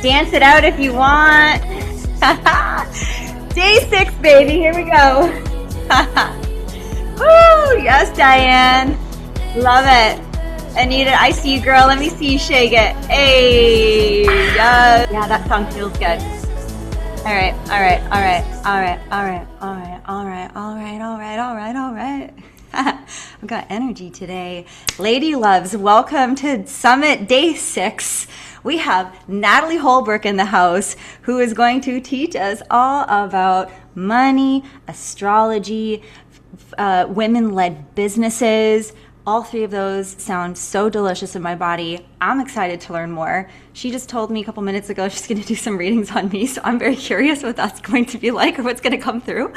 Dance it out if you want. Day 6, baby. Here we go. Woo! Yes, Diane. Love it. Anita, I see you, girl. Let me see you shake it. Hey, yes. Yeah, that song feels good. All right, all right, all right, all right, all right, all right, all right, all right, all right, all right, all right. I've got energy today. Lady loves, welcome to Summit Day 6. We have Natalie Holbrook in the house who is going to teach us all about money, astrology, women-led businesses. All three of those sound so delicious in my body. I'm excited to learn more. She just told me a couple minutes ago she's going to do some readings on me, so I'm very curious what that's going to be like or what's going to come through.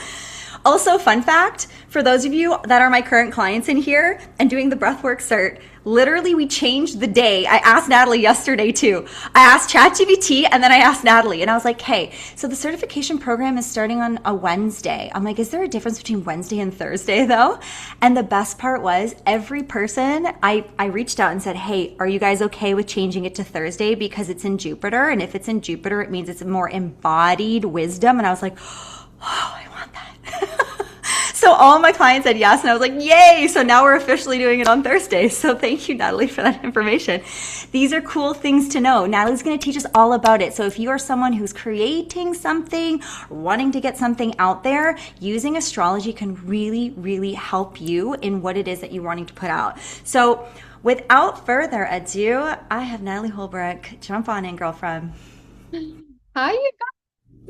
Also, fun fact, for those of you that are my current clients in here and doing the breathwork cert, literally we changed the day. I asked Natalie yesterday too. I asked ChatGPT and then I asked Natalie and I was like, hey, so the certification program is starting on a Wednesday. I'm like, is there a difference between Wednesday and Thursday though? And the best part was every person, I reached out and said, hey, are you guys okay with changing it to Thursday because it's in Jupiter? And if it's in Jupiter, it means it's more embodied wisdom. And I was like, oh, I want that. So all my clients said yes, and I was like, yay! So now we're officially doing it on Thursday. So thank you, Natalie, for that information. These are cool things to know. Natalie's going to teach us all about it. So if you are someone who's creating something, wanting to get something out there, using astrology can really, really help you in what it is that you're wanting to put out. So without further ado, I have Natalie Holbrook. Jump on in, girlfriend. Hi, you guys.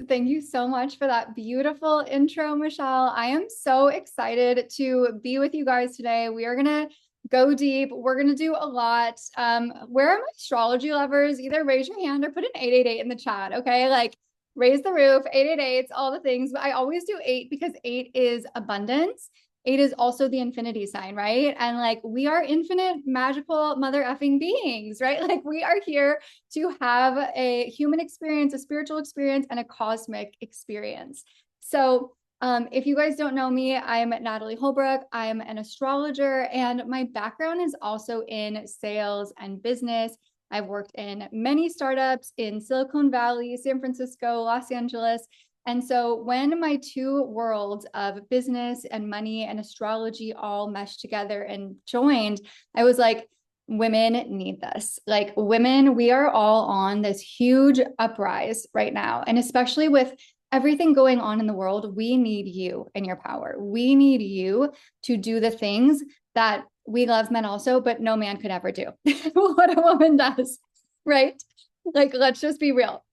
Thank you so much for that beautiful intro, Michelle. I am so excited to be with you guys today. We are going to go deep. We're going to do a lot. Where are my astrology lovers? Either raise your hand or put an 888 in the chat. Okay. Like raise the roof, 888, all the things. But I always do 8 because 8 is abundance. 8 is also the infinity sign, right? And like we are infinite, magical mother effing beings, right? Like we are here to have a human experience, a spiritual experience, and a cosmic experience. So if you guys don't know me, I'm Natalie Holbrook. I'm an astrologer, and my background is also in sales and business. I've worked in many startups in Silicon Valley, San Francisco, Los Angeles. And so when my two worlds of business and money and astrology all meshed together and joined, I was like, women need this. Like women, we are all on this huge uprise right now. And especially with everything going on in the world, we need you and your power. We need you to do the things that we love men also, but no man could ever do what a woman does, right? Like, let's just be real.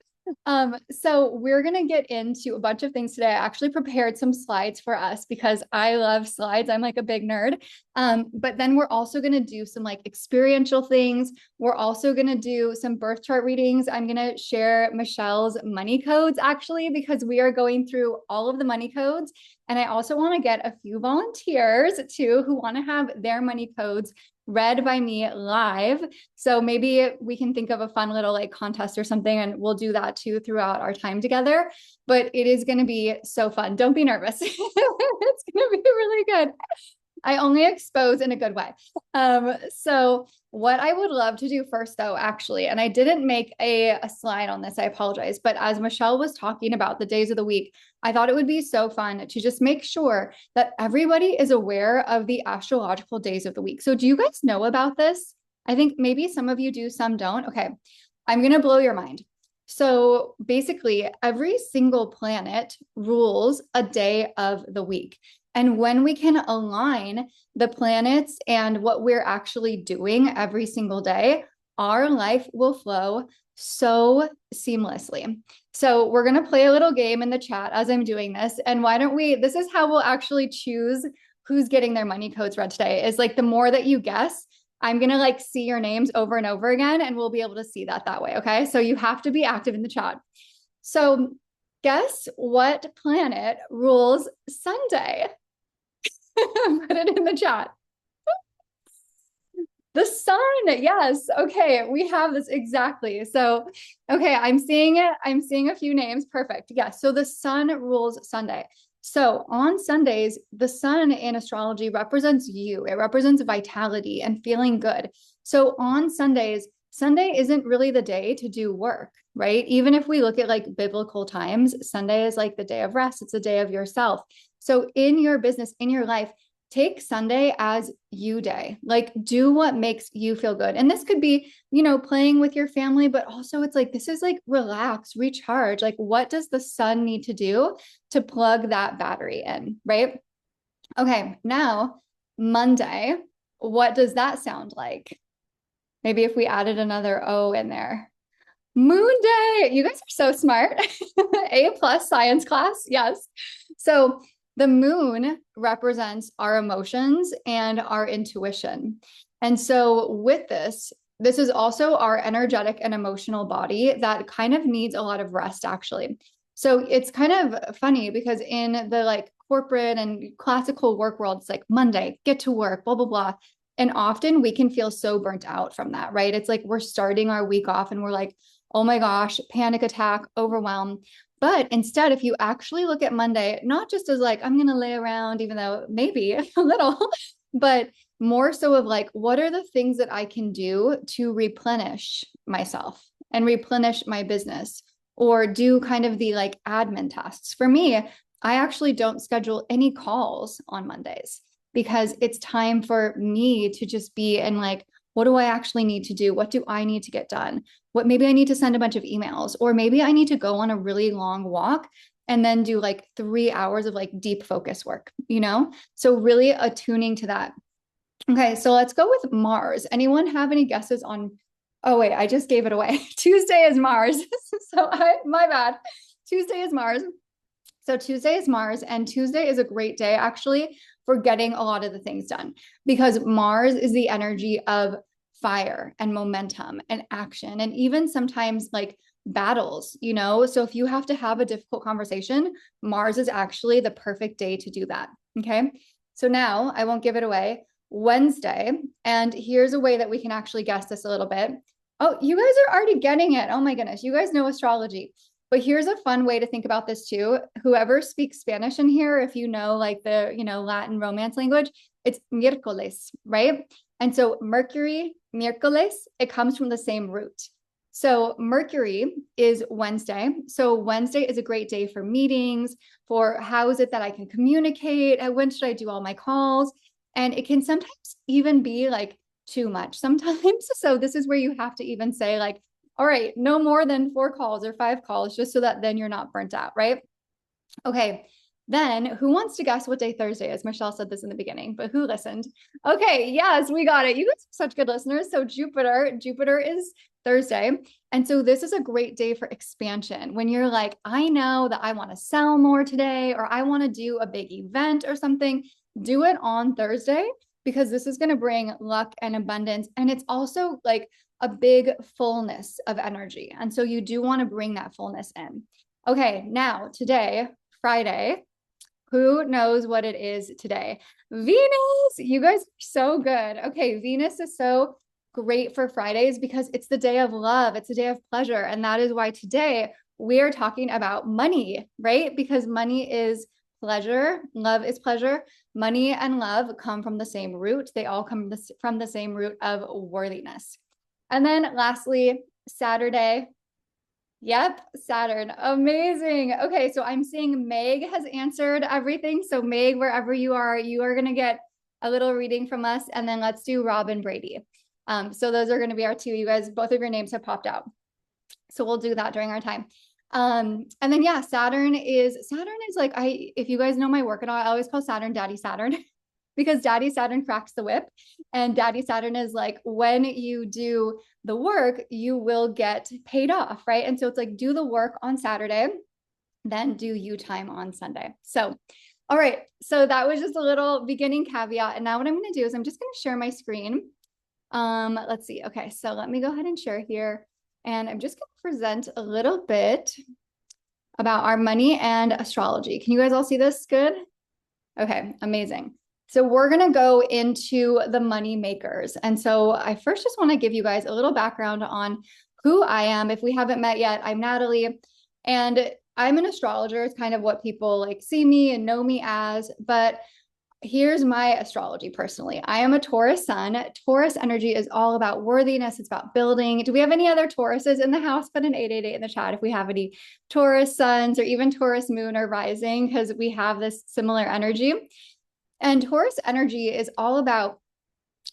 So we're going to get into a bunch of things today. I actually prepared some slides for us because I love slides. I'm like a big nerd. But then we're also going to do some like experiential things. We're also going to do some birth chart readings. I'm going to share Michelle's money codes actually, because we are going through all of the money codes. And I also want to get a few volunteers too, who want to have their money codes read by me live. So maybe we can think of a fun little like contest or something, and we'll do that too throughout our time together. But it is going to be so fun. Don't be nervous. It's going to be really good. I only expose in a good way. So what I would love to do first though, actually, and I didn't make a slide on this, I apologize, but as Michelle was talking about the days of the week, I thought it would be so fun to just make sure that everybody is aware of the astrological days of the week. So do you guys know about this? I think maybe some of you do, some don't. Okay. I'm going to blow your mind. So basically every single planet rules a day of the week. And when we can align the planets and what we're actually doing every single day, our life will flow so seamlessly. So we're going to play a little game in the chat as I'm doing this. And why don't we, this is how we'll actually choose who's getting their money codes read today, is like the more that you guess, I'm going to like see your names over and over again, and we'll be able to see that way. Okay. So you have to be active in the chat. So guess what planet rules Sunday? Put it in the chat. The sun. Yes. Okay. We have this exactly. So, okay. I'm seeing it. I'm seeing a few names. Perfect. Yes. So the sun rules Sunday. So on Sundays, the sun in astrology represents you. It represents vitality and feeling good. So on Sundays, Sunday isn't really the day to do work, right? Even if we look at like biblical times, Sunday is like the day of rest. It's a day of yourself. So in your business, in your life, take Sunday as you day. Like do what makes you feel good. And this could be, playing with your family, but also it's like, this is like relax, recharge. Like what does the sun need to do to plug that battery in, right? Okay, now Monday, what does that sound like? Maybe if we added another O in there. Moon day. You guys are so smart. A plus science class. Yes. So the moon represents our emotions and our intuition. And so with this is also our energetic and emotional body that kind of needs a lot of rest, actually. So it's kind of funny because in the like corporate and classical work world, it's like Monday, get to work, blah, blah, blah. And often we can feel so burnt out from that, right? It's like we're starting our week off and we're like, oh my gosh, panic attack, overwhelm. But instead, if you actually look at Monday, not just as like, I'm going to lay around, even though maybe a little, but more so of like, what are the things that I can do to replenish myself and replenish my business or do kind of the like admin tasks? For me, I actually don't schedule any calls on Mondays because it's time for me to just be in like, what do I actually need to do? What do I need to get done? What maybe I need to send a bunch of emails, or maybe I need to go on a really long walk and then do like 3 hours of like deep focus work, So really attuning to that. Okay, so let's go with Mars. Anyone have any guesses on? Oh wait, I just gave it away. Tuesday is Mars. My bad. Tuesday is Mars. So Tuesday is Mars, and Tuesday is a great day actually for getting a lot of the things done because Mars is the energy of fire and momentum and action and even sometimes like battles, So if you have to have a difficult conversation, Mars is actually the perfect day to do that. Okay. So now I won't give it away. Wednesday, and here's a way that we can actually guess this a little bit. Oh, you guys are already getting it. Oh my goodness. You guys know astrology. But here's a fun way to think about this too. Whoever speaks Spanish in here, if you know like the, Latin Romance language, it's miércoles, right? And so Mercury, miércoles, it comes from the same root. So Mercury is Wednesday. So Wednesday is a great day for meetings, for how is it that I can communicate? When should I do all my calls? And it can sometimes even be like too much sometimes. So this is where you have to even say like, all right, no more than 4 calls or 5 calls, just so that then you're not burnt out, right? Okay, then who wants to guess what day Thursday is? Michelle said this in the beginning, but who listened? Okay, yes, we got it. You guys are such good listeners. So Jupiter is Thursday. And so this is a great day for expansion. When you're like, I know that I want to sell more today, or I want to do a big event or something, do it on Thursday because this is going to bring luck and abundance. And it's also like a big fullness of energy. And so you do want to bring that fullness in. Okay, now today, Friday, who knows what it is today? Venus. You guys are so good. Okay, Venus is so great for Fridays because it's the day of love. It's a day of pleasure. And that is why today we are talking about money, right? Because money is pleasure. Love is pleasure. Money and love come from the same root. They all come from the same root of worthiness. And then lastly, Saturday. Yep, Saturn. Amazing. Okay, so I'm seeing Meg has answered everything. So Meg, wherever you are going to get a little reading from us. And then let's do Rob and Brady. So those are going to be our 2. You guys, both of your names have popped out. So we'll do that during our time. And then yeah, Saturn is like, if you guys know my work at all, I always call Saturn Daddy Saturn. Because Daddy Saturn cracks the whip, and Daddy Saturn is like, when you do the work, you will get paid off, right? And so it's like, do the work on Saturday, then do you time on Sunday. So, all right. So that was just a little beginning caveat. And now what I'm going to do is I'm just going to share my screen. Let's see. Okay. So let me go ahead and share here. And I'm just going to present a little bit about our money and astrology. Can you guys all see this? Good? Okay. Amazing. So we're going to go into the money makers. And so I first just want to give you guys a little background on who I am. If we haven't met yet, I'm Natalie, and I'm an astrologer. It's kind of what people like see me and know me as. But here's my astrology personally. I am a Taurus sun. Taurus energy is all about worthiness. It's about building. Do we have any other Tauruses in the house? Put an 888 in the chat if we have any Taurus suns or even Taurus moon or rising, because we have this similar energy. And Taurus energy is all about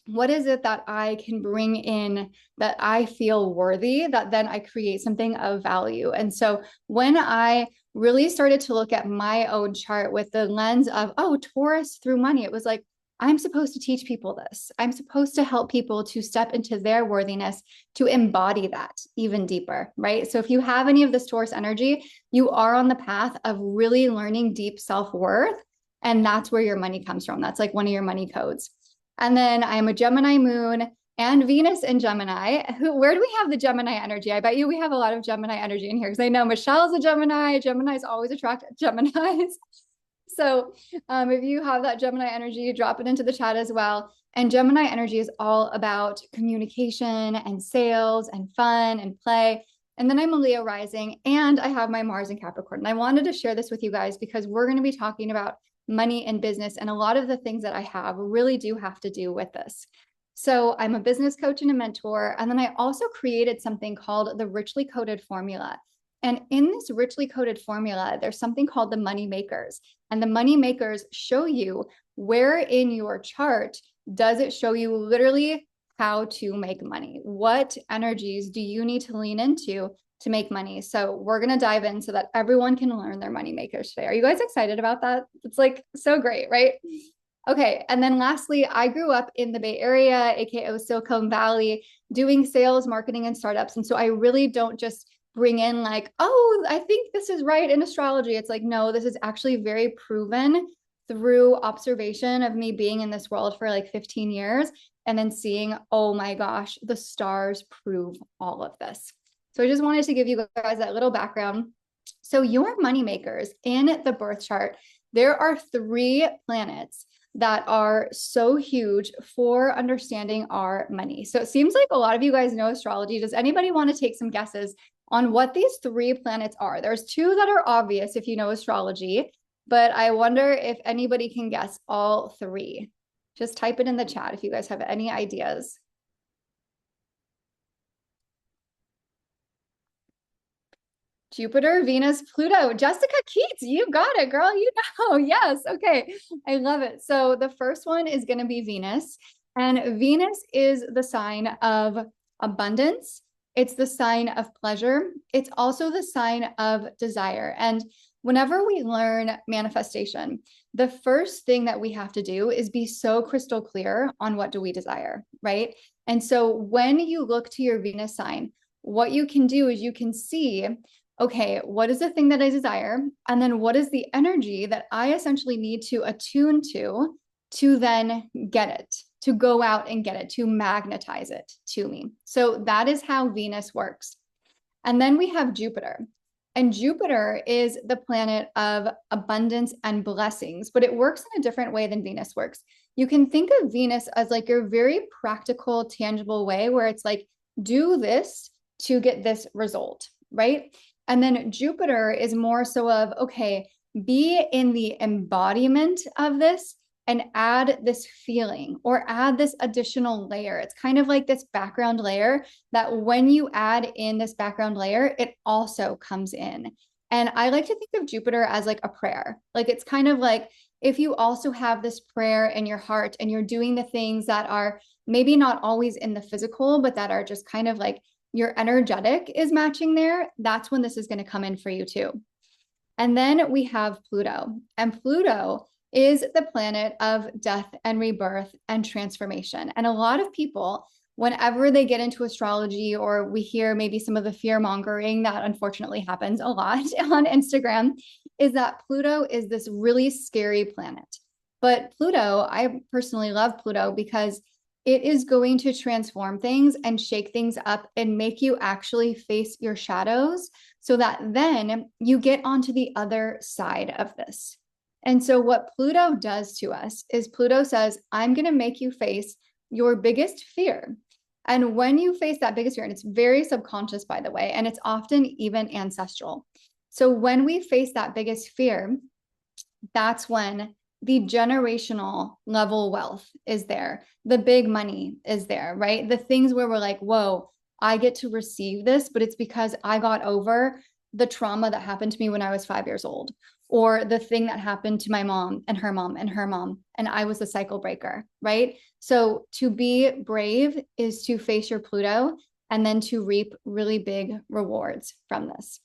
what is it that I can bring in that I feel worthy, that then I create something of value. And so when I really started to look at my own chart with the lens of, oh, Taurus through money, it was like, I'm supposed to teach people this. I'm supposed to help people to step into their worthiness, to embody that even deeper, right? So if you have any of this Taurus energy, you are on the path of really learning deep self-worth. And that's where your money comes from. That's like one of your money codes. And then I am a Gemini moon and Venus in Gemini. Where do we have the Gemini energy? I bet you we have a lot of Gemini energy in here because I know Michelle's a Gemini. Geminis always attract Geminis. So if you have that Gemini energy, drop it into the chat as well. And Gemini energy is all about communication and sales and fun and play. And then I'm a Leo rising and I have my Mars in Capricorn. And I wanted to share this with you guys because we're going to be talking about money and business. And a lot of the things that I have really do have to do with this. So I'm a business coach and a mentor. And then I also created something called the Richly Coded Formula. And in this richly coded formula, there's something called the money makers. And the money makers show you where in your chart does it show you literally how to make money. What energies do you need to lean into to make money? So we're going to dive in so that everyone can learn their money makers today. Are you guys excited about that? It's like so great, right? Okay. And then lastly, I grew up in the Bay Area, AKA Silicon Valley, doing sales, marketing, and startups. And so I really don't just bring in like, oh, I think this is right in astrology. It's like, no, this is actually very proven through observation of me being in this world for like 15 years and then seeing, oh my gosh, the stars prove all of this. So I just wanted to give you guys that little background. So your money makers in the birth chart, there are 3 planets that are so huge for understanding our money. So it seems like a lot of you guys know astrology. Does anybody want to take some guesses on what these 3 planets are? There's 2 that are obvious if you know astrology, but I wonder if anybody can guess all 3. Just type it in the chat if you guys have any ideas. Jupiter, Venus, Pluto. Jessica Keats, you got it, girl. You know, yes. Okay. I love it. So the first one is going to be Venus. And Venus is the sign of abundance. It's the sign of pleasure. It's also the sign of desire. And whenever we learn manifestation, the first thing that we have to do is be so crystal clear on what do we desire, right? And so when you look to your Venus sign, what you can do is you can see, okay, what is the thing that I desire? And then what is the energy that I essentially need to attune to then get it, to go out and get it, to magnetize it to me. So that is how Venus works. And then we have Jupiter. And Jupiter is the planet of abundance and blessings, but it works in a different way than Venus works. You can think of Venus as like your very practical, tangible way where it's like, do this to get this result, right? And then Jupiter is more so of, okay, be in the embodiment of this and add this feeling or add this additional layer. It's kind of like this background layer that when you add in this background layer, it also comes in. And I like to think of Jupiter as like a prayer. Like it's kind of like if you also have this prayer in your heart and you're doing the things that are maybe not always in the physical, but that are just kind of like your energetic is matching there, that's when this is going to come in for you too. And then we have Pluto, and Pluto is the planet of death and rebirth and transformation. And a lot of people, whenever they get into astrology or we hear maybe some of the fear mongering that unfortunately happens a lot on Instagram, is that Pluto is this really scary planet. But Pluto, I personally love Pluto because it is going to transform things and shake things up and make you actually face your shadows so that then you get onto the other side of this. And so what Pluto does to us is Pluto says, I'm going to make you face your biggest fear. And when you face that biggest fear, and it's very subconscious, by the way, and it's often even ancestral. So when we face that biggest fear, that's when the generational level wealth is there. The big money is there, right? The things where we're like, whoa, I get to receive this, but it's because I got over the trauma that happened to me when I was 5 years old, or the thing that happened to my mom and her mom and her mom, and I was the cycle breaker, right? So to be brave is to face your Pluto and then to reap really big rewards from this.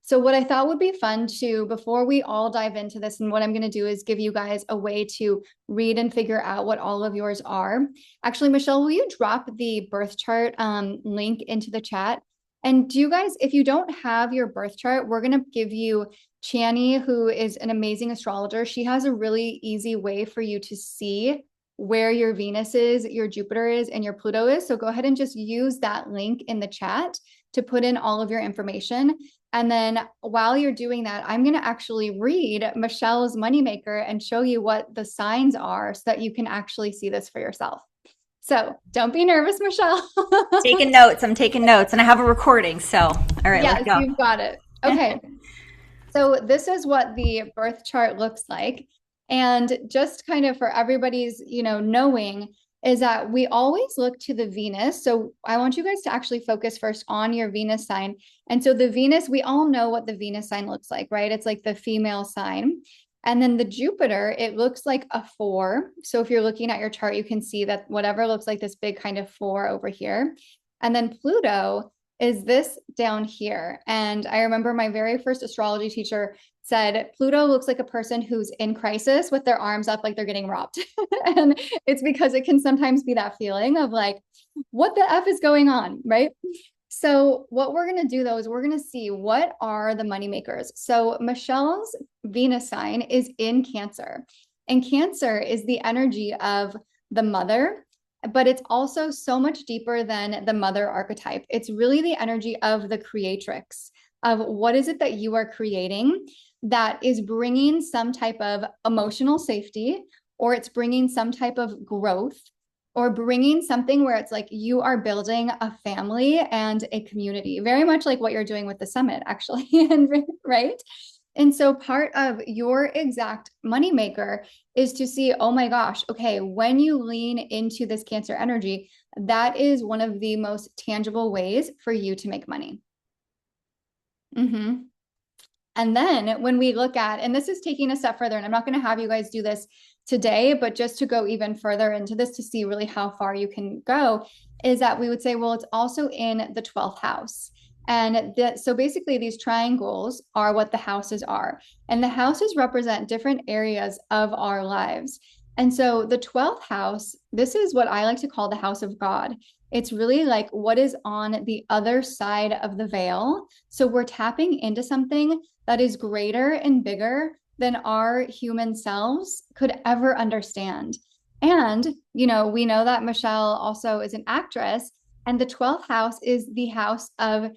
So what I thought would be fun to, before we all dive into this, and what I'm going to do is give you guys a way to read and figure out what all of yours are. Actually, Michelle, will you drop the birth chart link into the chat? And do you guys, if you don't have your birth chart, we're going to give you Chani, who is an amazing astrologer. She has a really easy way for you to see where your Venus is, your Jupiter is, and your Pluto is. So go ahead and just use that link in the chat to put in all of your information. And then while you're doing that, I'm going to actually read Michelle's moneymaker and show you what the signs are so that you can actually see this for yourself. So don't be nervous, Michelle. Taking notes. I'm taking notes, and I have a recording. So, all right, yes, let's go. You've got it. Okay. So this is what the birth chart looks like. And just kind of for everybody's, knowing, is that we always look to the Venus. So I want you guys to actually focus first on your Venus sign. And so the Venus, we all know what the Venus sign looks like, right? It's like the female sign. And then the Jupiter, it looks like a 4. So if you're looking at your chart, you can see that whatever looks like this big kind of 4 over here. And then Pluto is this down here. And I remember my very first astrology teacher said, Pluto looks like a person who's in crisis with their arms up like they're getting robbed. And it's because it can sometimes be that feeling of like, what the F is going on, right? So what we're going to do though is we're going to see what are the money makers. So Michelle's Venus sign is in Cancer, and Cancer is the energy of the mother, but it's also so much deeper than the mother archetype. It's really the energy of the creatrix, of what is it that you are creating that is bringing some type of emotional safety, or it's bringing some type of growth, or bringing something where it's like you are building a family and a community, very much like what you're doing with the summit, actually, right? And so part of your exact moneymaker is to see, oh my gosh, okay, when you lean into this Cancer energy, that is one of the most tangible ways for you to make money. And then when we look at, and this is taking a step further, and I'm not going to have you guys do this today, but just to go even further into this to see really how far you can go, is that we would say, well, it's also in the 12th house. And so basically these triangles are what the houses are. And the houses represent different areas of our lives. And so the 12th house, this is what I like to call the house of God. It's really like what is on the other side of the veil. So we're tapping into something that is greater and bigger than our human selves could ever understand. And, we know that Michelle also is an actress, and the 12th house is the house of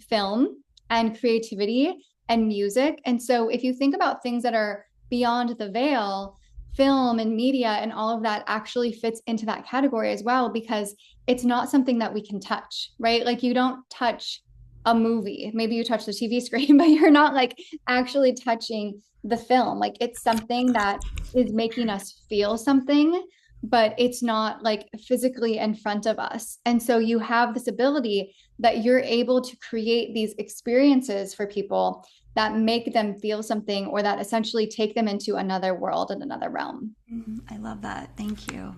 film and creativity and music. And so if you think about things that are beyond the veil, film and media and all of that actually fits into that category as well, because it's not something that we can touch, right? Like you don't touch a movie. Maybe you touch the TV screen, but you're not like actually touching the film. Like it's something that is making us feel something, but it's not like physically in front of us. And so you have this ability that you're able to create these experiences for people that make them feel something, or that essentially take them into another world and another realm. I love that. Thank you.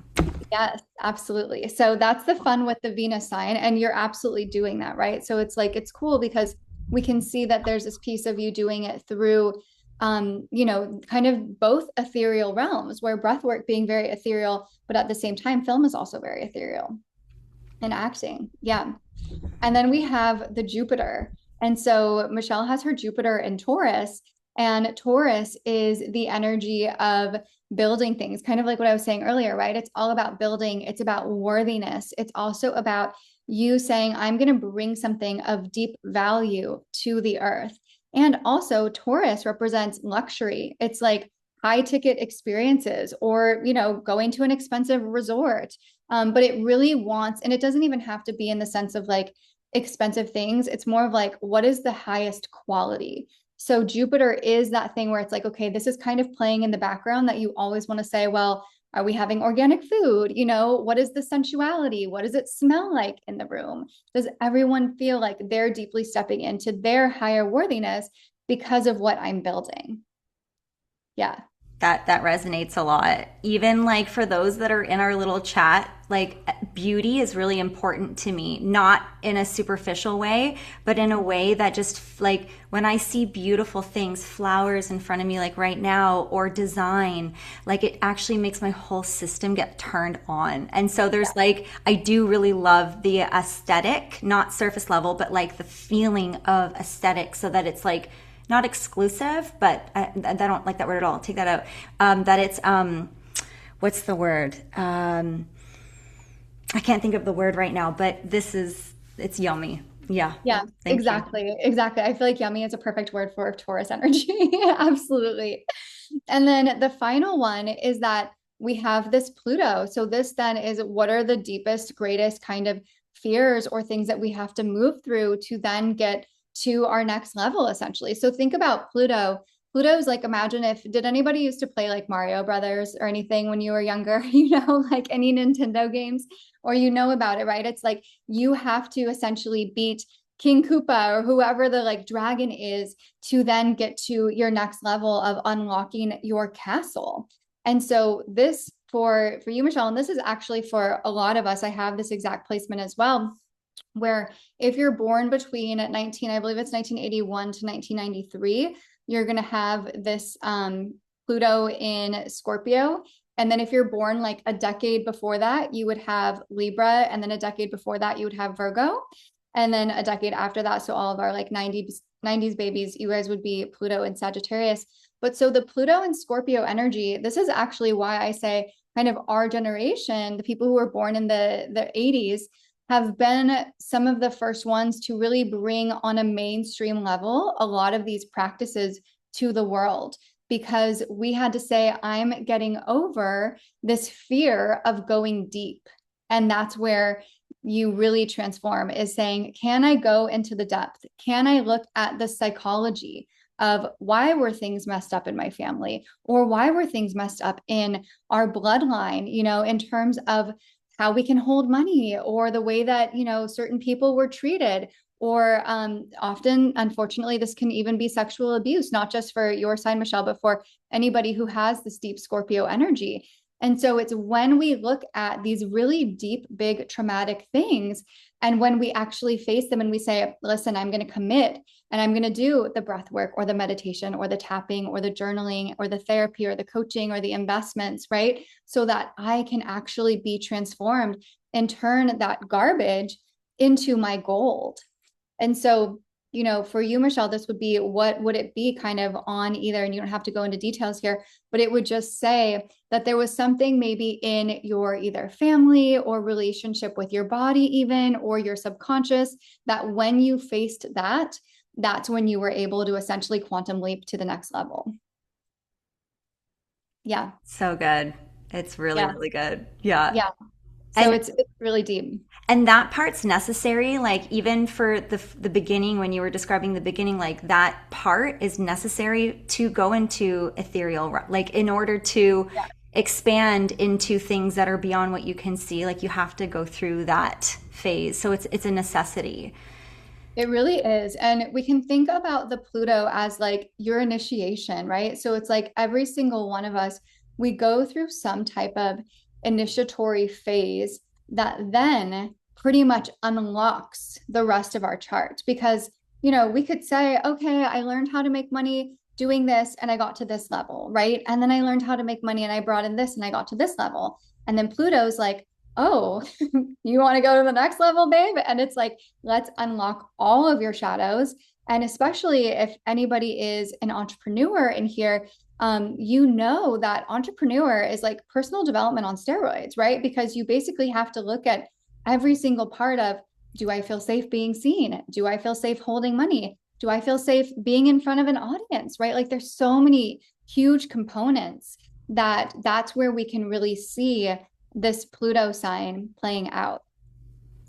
Yes, absolutely. So that's the fun with the Venus sign, and you're absolutely doing that, right? So it's like, it's cool because we can see that there's this piece of you doing it through, kind of both ethereal realms, where breathwork being very ethereal, but at the same time, film is also very ethereal, and acting. Yeah. And then we have the Jupiter. And so Michelle has her Jupiter in Taurus, and Taurus is the energy of building things, kind of like what I was saying earlier, right? It's all about building. It's about worthiness. It's also about you saying, I'm going to bring something of deep value to the earth. And also Taurus represents luxury. It's like high ticket experiences, or, going to an expensive resort. But it really wants, and it doesn't even have to be in the sense of like expensive things. It's more of like, what is the highest quality? So Jupiter is that thing where it's like, okay, this is kind of playing in the background that you always want to say, well, are we having organic food? You know, what is the sensuality? What does it smell like in the room? Does everyone feel like they're deeply stepping into their higher worthiness because of what I'm building? Yeah. That resonates a lot. Even like for those that are in our little chat, like beauty is really important to me, not in a superficial way, but in a way that just like when I see beautiful things, flowers in front of me like right now or design, like it actually makes my whole system get turned on. And so there's like I do really love the aesthetic, not surface level, but like the feeling of aesthetic so that it's like not exclusive, but I don't like that word at all. Take that out. That it's what's the word? I can't think of the word right now, but it's yummy. Yeah. Yeah, Thank you. exactly. Exactly. I feel like yummy is a perfect word for Taurus energy. Absolutely. And then the final one is that we have this Pluto. So this then is what are the deepest, greatest kind of fears or things that we have to move through to then get to our next level, essentially. So think about Pluto. Pluto's like, imagine if, did anybody used to play like Mario Brothers or anything when you were younger, like any Nintendo games, or about it, right? It's like you have to essentially beat King Koopa or whoever the like dragon is to then get to your next level of unlocking your castle. And so this for you, Michelle, and this is actually for a lot of us, I have this exact placement as well, where if you're born between 19, I believe it's 1981 to 1993, you're going to have this Pluto in Scorpio. And then if you're born like a decade before that, you would have Libra. And then a decade before that, you would have Virgo. And then a decade after that, so all of our like 90s babies, you guys would be Pluto and Sagittarius. But so the Pluto and Scorpio energy, this is actually why I say kind of our generation, the people who were born in the 80s, have been some of the first ones to really bring on a mainstream level a lot of these practices to the world, because we had to say, I'm getting over this fear of going deep. And that's where you really transform, is saying, can I go into the depth? Can I look at the psychology of why were things messed up in my family, or why were things messed up in our bloodline, in terms of how we can hold money, or the way that, certain people were treated, or often, unfortunately, this can even be sexual abuse, not just for your sign, Michelle, but for anybody who has this deep Scorpio energy. And so it's when we look at these really deep, big, traumatic things, and when we actually face them and we say, listen, I'm going to commit and I'm going to do the breath work or the meditation or the tapping or the journaling or the therapy or the coaching or the investments, right? So that I can actually be transformed and turn that garbage into my gold. And so, for you, Michelle, this would be, what would it be kind of on either, and you don't have to go into details here, but it would just say that there was something maybe in your either family or relationship with your body even, or your subconscious, that when you faced that, that's when you were able to essentially quantum leap to the next level. Yeah. So good. It's really, Yeah. really good. Yeah. Yeah. So And it's really deep. and that part's necessary, like even for the beginning when you were describing the beginning, like that part is necessary to go into ethereal, like in order to Yeah. expand into things that are beyond what you can see, like you have to go through that phase. So it's a necessity. It really is. And we can think about the Pluto as like your initiation, right? So it's like every single one of us, we go through some type of initiatory phase that then pretty much unlocks the rest of our chart. Because, we could say, okay, I learned how to make money doing this and I got to this level, right? And then I learned how to make money and I brought in this and I got to this level. And then Pluto's like, oh, you want to go to the next level, babe? And it's like, let's unlock all of your shadows. And especially if anybody is an entrepreneur in here, that entrepreneur is like personal development on steroids, right? Because you basically have to look at every single part of, do I feel safe being seen? Do I feel safe holding money? Do I feel safe being in front of an audience, right? Like there's so many huge components that's where we can really see this Pluto sign playing out.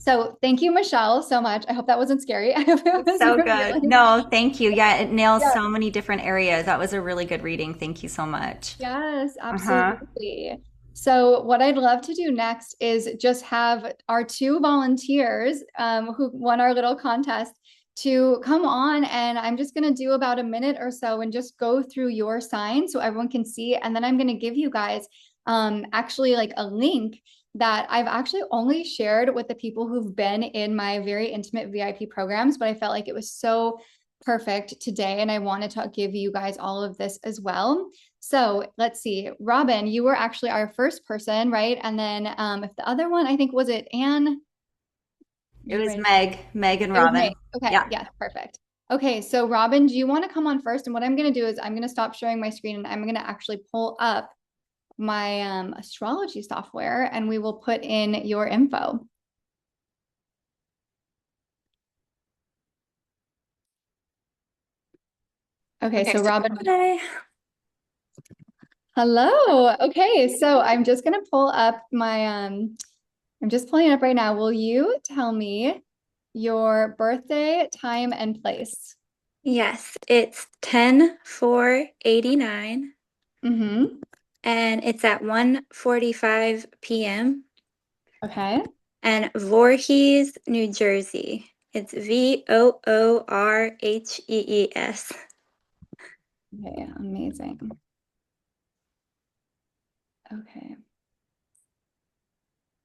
So thank you, Michelle, so much. I hope that wasn't scary. I hope it was So good. revealing. No, thank you. Yeah, it nails Yeah. so many different areas. That was a really good reading. Thank you so much. Yes, Uh-huh. absolutely. So, what I'd love to do next is just have our two volunteers who won our little contest to come on. And I'm just going to do about a minute or so and just go through your sign so everyone can see. And then I'm going to give you guys actually like a link that I've actually only shared with the people who've been in my very intimate VIP programs, but I felt like it was so perfect today. And I wanted to give you guys all of this as well. So let's see. Robin, you were actually our first person, right? And then if the other one, I think, was it Anne? It You was ready? Meg and It was me. Robin. Okay. Yeah. Yes. Perfect. Okay. So Robin, do you want to come on first? And what I'm going to do is I'm going to stop sharing my screen and I'm going to actually pull up my astrology software and we will put in your info. Okay. Okay, So so Robin, hi. hello. Okay. So I'm just going to pull up my I'm just pulling it up right now. Will you tell me your birthday, time, and place? Yes, it's 10/4/89 Mm-hmm. and it's at 1:45 p.m. Okay. and Voorhees, New Jersey. It's Voorhees. Okay, amazing. Okay.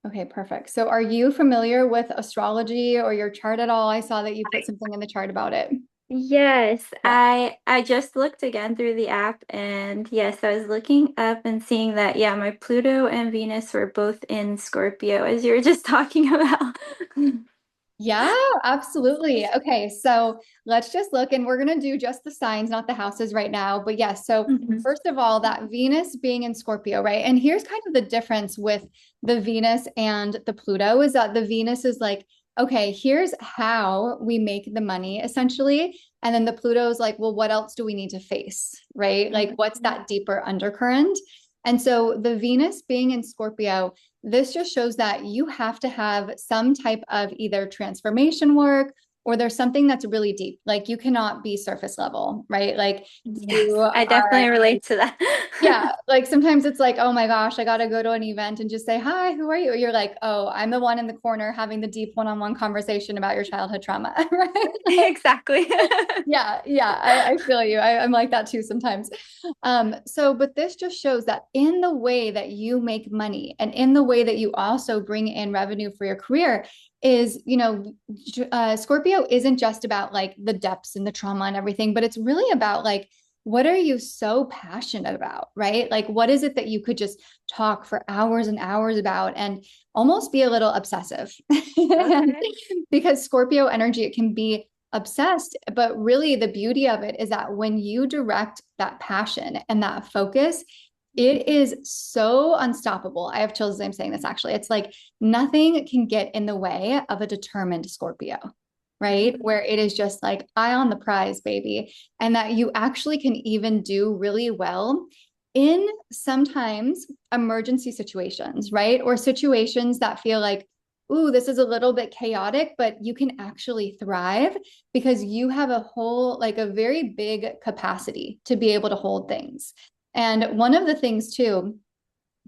Okay, perfect. So are you familiar with astrology or your chart at all? I saw that you put something in the chart about it. Yes, Yeah. I just looked again through the app and yes, I was looking up and seeing that yeah, my Pluto and Venus were both in Scorpio as you were just talking about. Yeah, absolutely. Okay, so let's just look and we're going to do just the signs, not the houses right now. But yes, so Mhm. first of all, that Venus being in Scorpio, right? And here's kind of the difference with the Venus and the Pluto is that the Venus is like, okay, here's how we make the money essentially. And then the Pluto is like, well, what else do we need to face, right? Like, what's that deeper undercurrent? And so the Venus being in Scorpio, this just shows that you have to have some type of either transformation work or there's something that's really deep. Like you cannot be surface level, right? Like Yes, you I are definitely relate to that. yeah, like sometimes it's like, oh my gosh, I got to go to an event and just say, hi, who are you? You're like, oh, I'm the one in the corner having the deep one-on-one conversation about your childhood trauma, right? Exactly. Yeah, I feel you. I'm like that too sometimes. But this just shows that in the way that you make money and in the way that you also bring in revenue for your career is, Scorpio isn't just about like the depths and the trauma and everything, but it's really about like, what are you so passionate about, right? Like, what is it that you could just talk for hours and hours about and almost be a little obsessive? Okay. Because Scorpio energy, it can be obsessed, but really the beauty of it is that when you direct that passion and that focus, it is so unstoppable. I have chills as I'm saying this actually. It's like nothing can get in the way of a determined Scorpio, right? Where it is just like eye on the prize, baby. And that you actually can even do really well in sometimes emergency situations, right? Or situations that feel like, ooh, this is a little bit chaotic, but you can actually thrive because you have a whole, like a very big capacity to be able to hold things. And one of the things too,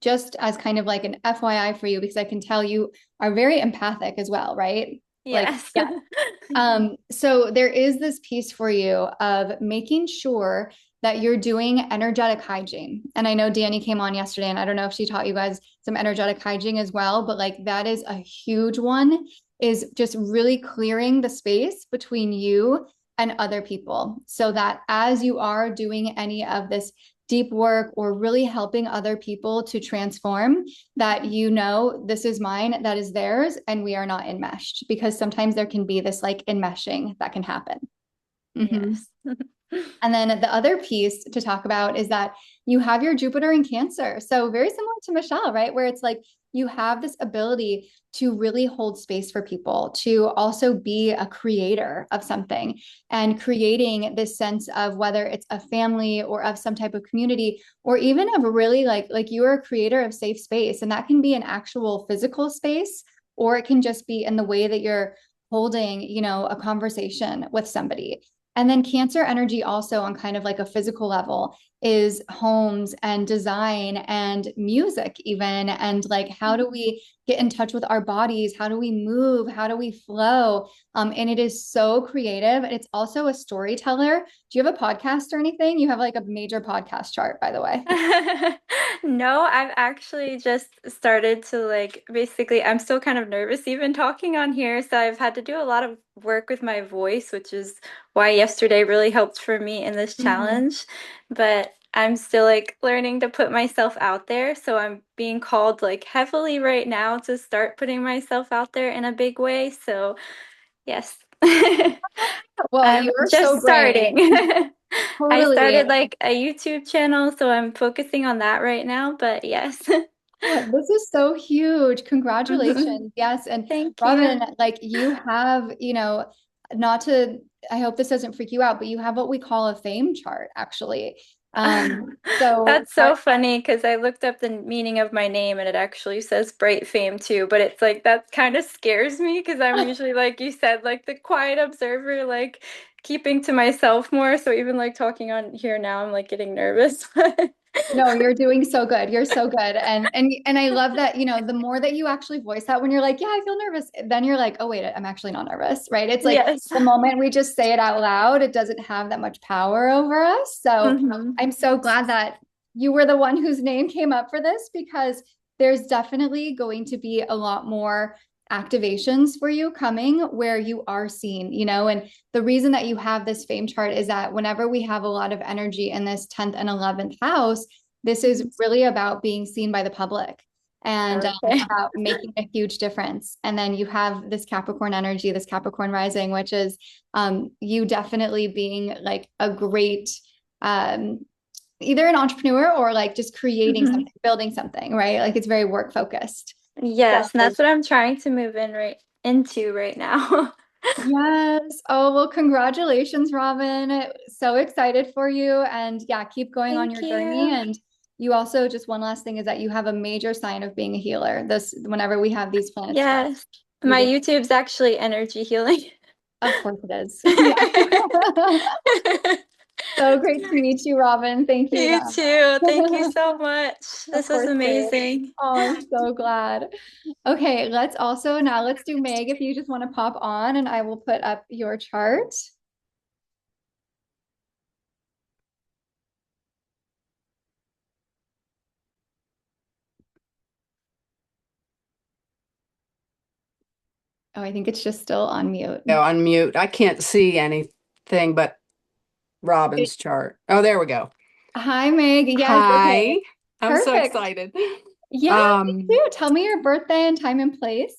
just as kind of like an FYI for you, because I can tell you are very empathic as well, right? Like, Yes. yeah. So there is this piece for you of making sure that you're doing energetic hygiene. And I know Danny came on yesterday, and I don't know if she taught you guys some energetic hygiene as well, but like that is a huge one, is just really clearing the space between you and other people so that as you are doing any of this deep work or really helping other people to transform, that you know this is mine, that is theirs, and we are not enmeshed because sometimes there can be this like enmeshing that can happen. Mhm. Yes. And then the other piece to talk about is that you have your Jupiter in Cancer. So very similar to Michelle, right? Where it's like you have this ability to really hold space for people, to also be a creator of something and creating this sense of whether it's a family or of some type of community or even of really like you are a creator of safe space. And that can be an actual physical space or it can just be in the way that you're holding, you know, a conversation with somebody. And then Cancer energy also on kind of like a physical level is homes and design and music even, and like how do we get in touch with our bodies, how do we move, how do we flow, and it is so creative, and it's also a storyteller. Do you have a podcast or anything? You have like a major podcast chart, by the way. No, I've actually just started to like basically, I'm still kind of nervous even talking on here. So I've had to do a lot of work with my voice, which is why yesterday really helped for me in this challenge. But I'm still like learning to put myself out there. So I'm being called like heavily right now to start putting myself out there in a big way. So yes. Well, I'm you are so just great. starting. I Totally. started like a YouTube channel, so I'm focusing on that right now, but yes. Oh, this is so huge. Mhm. Congratulations. Yes. And Thank Robin, you. like you have, you know, not to, I hope this doesn't freak you out, but you have what we call a fame chart, actually. So That's part, so funny because I looked up the meaning of my name and it actually says Bright Fame too, but it's like that kind of scares me because I'm usually like you said, like the quiet observer, like keeping to myself more. So even like talking on here now, I'm like getting nervous. no, you're doing so good. You're so good. And I love that, you know, the more that you actually voice that when you're like, yeah, I feel nervous, then you're like, oh wait, I'm actually not nervous, right? It's like Yes. the moment we just say it out loud, it doesn't have that much power over us. So hmm I'm so glad that you were the one whose name came up for this, because there's definitely going to be a lot more activations for you coming where you are seen, you know, and the reason that you have this fame chart is that whenever we have a lot of energy in this 10th and 11th house, this is really about being seen by the public and Okay. about making a huge difference. And then you have this Capricorn energy, this Capricorn rising, which is you definitely being like a great, um, either an entrepreneur or like just creating hmm something, building something, right? Like it's very work focused. Yes, and So that's what I'm trying to move in right into right now. yes. Oh, well, congratulations, Robin. So excited for you. And yeah, keep going on Thank your journey. you. And you also, just one last thing is that you have a major sign of being a healer. This, whenever we have these planets together, Yes. you My just, YouTube's actually energy healing. of course it is. Yeah. So great to meet you, Robin. Thank you. You too. Thank you so much. Of This was course, babe. amazing. Oh, I'm so glad. Okay, let's do Meg if you just want to pop on and I will put up your chart. Oh, I think it's just still on mute. No, unmute. I can't see anything but Robin's chart. Oh, there we go. Hi, Meg. Yes, okay. Hi. I'm so Perfect. excited. Yeah, me Um, too. Tell me your birthday and time and place.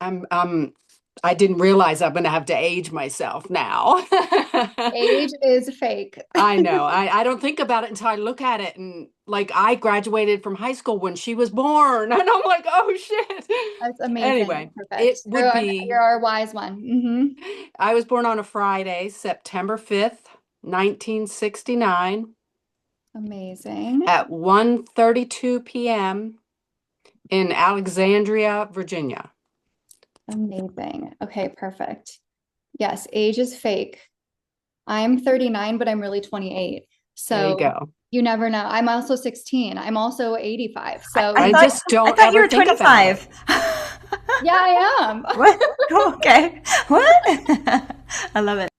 I didn't realize I'm gonna have to age myself now. Age is fake. I know. I don't think about it until I look at it and like I graduated from high school when she was born. And I'm like, oh shit. That's amazing. Anyway, Perfect. it would You're be our wise one. I was born on a Friday, September 5th, 1969. Amazing. At 1:32 p.m. in Alexandria, Virginia. Amazing. Okay, perfect. Yes, age is fake. I'm 39, but I'm really 28. There you So go. you never know. I'm also 16. I'm also 85. I, So I I you, thought just I don't thought you ever were think about it. 25. yeah, I am. What? Oh, okay. What? I love it.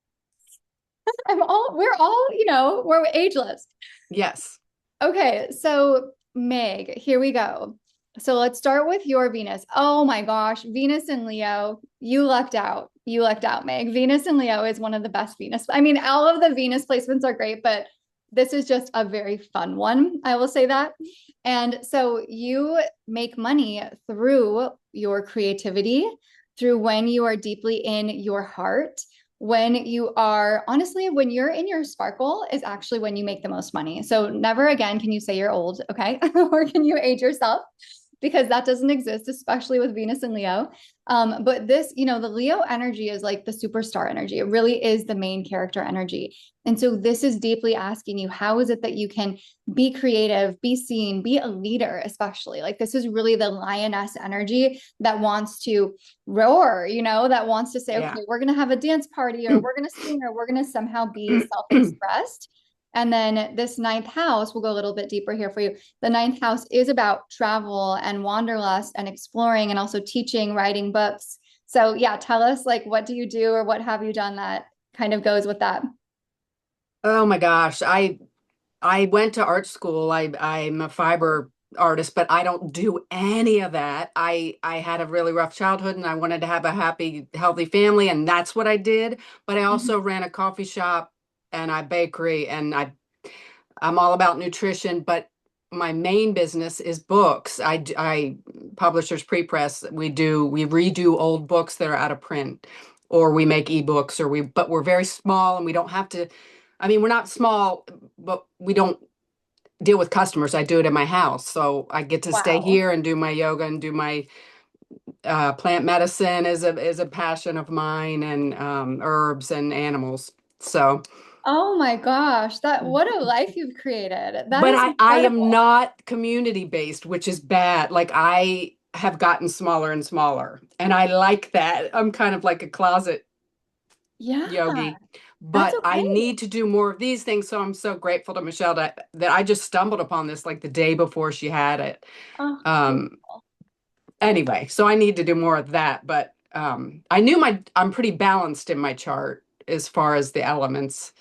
We're all, you know, we're ageless. Yes. Okay, so Meg, here we go. So let's start with your Venus. Oh my gosh, Venus and Leo, you lucked out. You lucked out, Meg. Venus and Leo is one of the best Venus. I mean, all of the Venus placements are great, but this is just a very fun one. I will say that. And so you make money through your creativity, through when you are deeply in your heart, when you are honestly, when you're in your sparkle is actually when you make the most money. So never again can you say you're old, okay? Or can you age yourself? because that doesn't exist, especially with Venus and Leo. But this, the Leo energy is like the superstar energy. It really is the main character energy. And so this is deeply asking you, how is it that you can be creative, be seen, be a leader, especially like this is really the lioness energy that wants to roar, that wants to say, Yeah. okay, we're going to have a dance party, or we're going to sing, or we're going to somehow be self-expressed. And then this ninth house, we'll go a little bit deeper here for you. The ninth house is about travel and wanderlust and exploring, and also teaching, writing books. So yeah, tell us, like, what do you do, or what have you done that kind of goes with that? Oh my gosh. I went to art school. I'm a fiber artist, but I don't do any of that. I had a really rough childhood and I wanted to have a happy, healthy family, and that's what I did. But I also ran a coffee shop and a bakery, and I'm all about nutrition, but my main business is books. I publishers prepress. We redo old books that are out of print, or we make ebooks, but we're very small and we don't have to. I mean, we're not small, but we don't deal with customers. I do it in my house, so I get to stay Wow. here and do my yoga and do my plant medicine is a passion of mine, and herbs and animals. So. Oh my gosh, what a life you've created. That But is I am incredible. not community based, which is bad. Like I have gotten smaller and smaller, and I like that. I'm kind of like a closet Yeah, yogi, that's but I okay. need to do more of these things. So I'm so grateful to Michelle that I just stumbled upon this like the day before she had it. Oh, Um, beautiful. anyway, so I need to do more of that. But I knew I'm pretty balanced in my chart as far as the elements,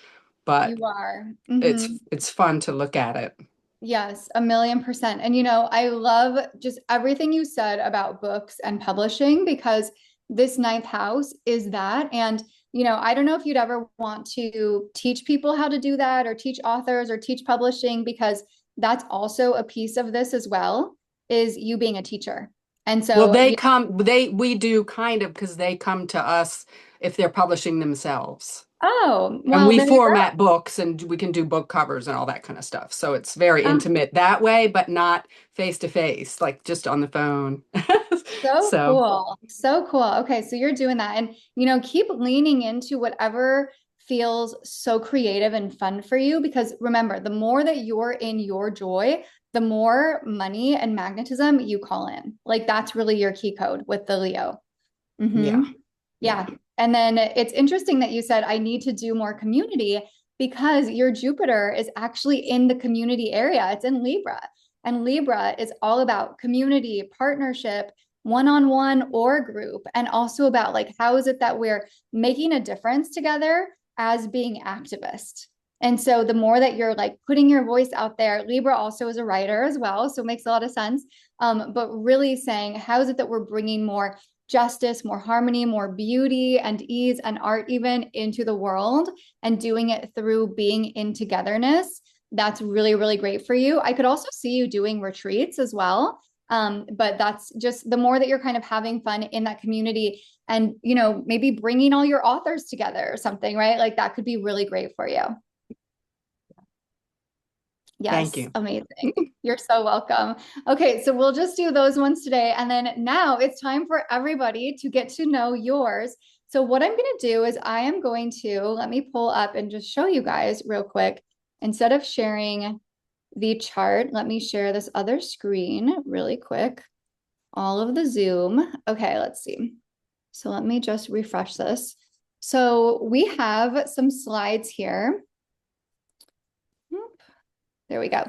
but You are. it's fun to look at it. Yes, 1,000,000%. And I love just everything you said about books and publishing, because this ninth house is that. And, I don't know if you'd ever want to teach people how to do that, or teach authors, or teach publishing, because that's also a piece of this as well, is you being a teacher. And Well, so, we do kind of, because they come to us if they're publishing themselves. oh, And well, we there you format books and we can do book covers and all that kind of stuff. So it's very go. intimate that way, but not face to face, like just on the phone. So So, cool. So cool. Okay, so you're doing that. And, keep leaning into whatever feels so creative and fun for you, because remember, the more that you're in your joy, the more money and magnetism you call in. Like that's really your key code with the Leo. yeah, yeah. Yeah. And then it's interesting that you said, I need to do more community, because your Jupiter is actually in the community area. It's in Libra. And Libra is all about community, partnership, one-on-one or group, and also about like, how is it that we're making a difference together as being activists? And so the more that you're like putting your voice out there, Libra also is a writer as well, so it makes a lot of sense. But really saying, how is it that we're bringing more justice, more harmony, more beauty and ease and art even into the world, and doing it through being in togetherness? That's really, really great for you. I could also see you doing retreats as well. But that's just the more that you're kind of having fun in that community, and, maybe bringing all your authors together or something, right? Like that could be really great for you. Thank Yes, you. amazing. You're so welcome. Okay, so we'll just do those ones today. And then now it's time for everybody to get to know yours. So what I'm going to do is I am going to, let me pull up and just show you guys real quick. Instead of sharing the chart, let me share this other screen really quick. All of the Zoom. Okay, let's see. So let me just refresh this. So we have some slides here. There we go.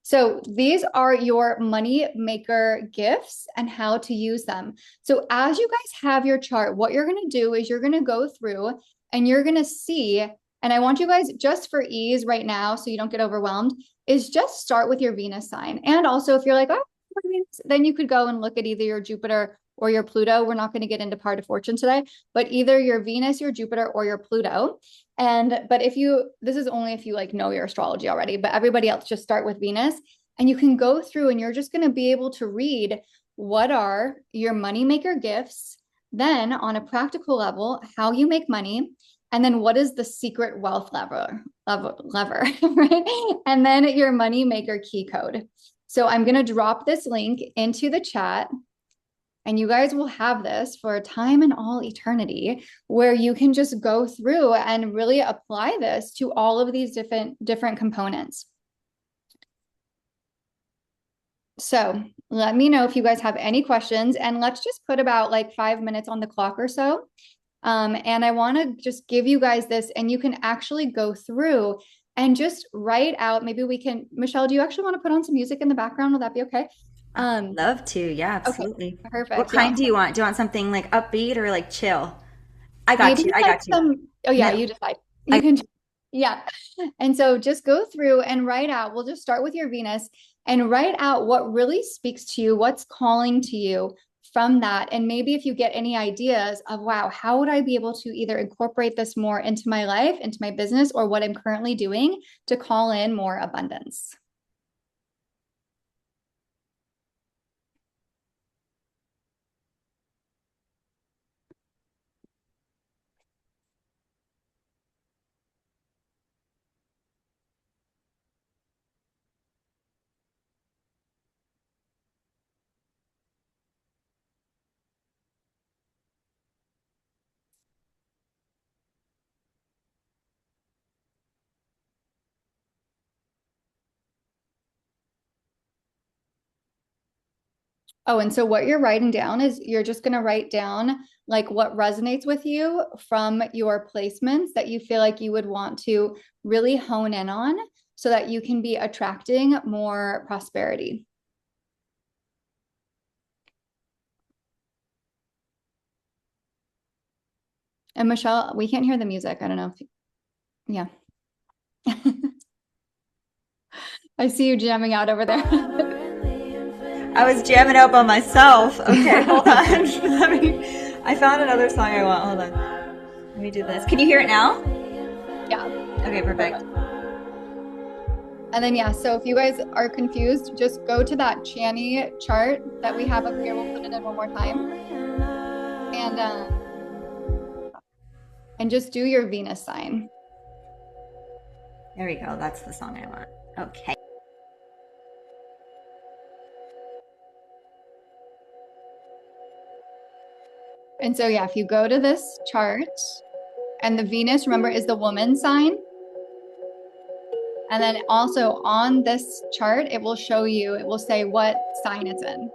So these are your money maker gifts and how to use them. So as you guys have your chart, what you're going to do is you're going to go through and you're going to see, and I want you guys, just for ease right now, so you don't get overwhelmed, is just start with your Venus sign. And also if you're like, oh, then you could go and look at either your Jupiter or your Pluto. We're not going to get into part of fortune today, but either your Venus, your Jupiter, or your Pluto. But this is only if you like know your astrology already, but everybody else just start with Venus, and you can go through and you're just going to be able to read what are your moneymaker gifts, then on a practical level, how you make money, and then what is the secret wealth lever, right? And then your moneymaker key code. So I'm going to drop this link into the chat. And you guys will have this for time and all eternity, where you can just go through and really apply this to all of these different components. So let me know if you guys have any questions, and let's just put about like 5 minutes on the clock or so. And I want to just give you guys this, and you can actually go through and just write out. Maybe we can, Michelle, do you actually want to put on some music in the background? Will that be okay? Love to. Yeah, absolutely. Okay, perfect. What kind do you want? Do you want something like upbeat or like chill? I got Maybe you. I like got you. some, oh yeah, No, you decide. You can, yeah. And so just go through and write out. We'll just start with your Venus and write out what really speaks to you, what's calling to you from that. And maybe if you get any ideas of, wow, how would I be able to either incorporate this more into my life, into my business, or what I'm currently doing to call in more abundance? Oh, and so what you're writing down is you're just going to write down like what resonates with you from your placements that you feel like you would want to really hone in on so that you can be attracting more prosperity. And Michelle, we can't hear the music. I don't know if, yeah. I see you jamming out over there. I was jamming out by myself. Okay, hold on. I found another song I want. Hold on. Let me do this. Can you hear it now? Yeah. Okay, perfect. And then, yeah, so if you guys are confused, just go to that Chani chart that we have up here. We'll put it in one more time. And just do your Venus sign. There we go. That's the song I want. Okay. And so, yeah, if you go to this chart, and the Venus, remember, is the woman sign. And then also on this chart, it will show you, it will say what sign it's in.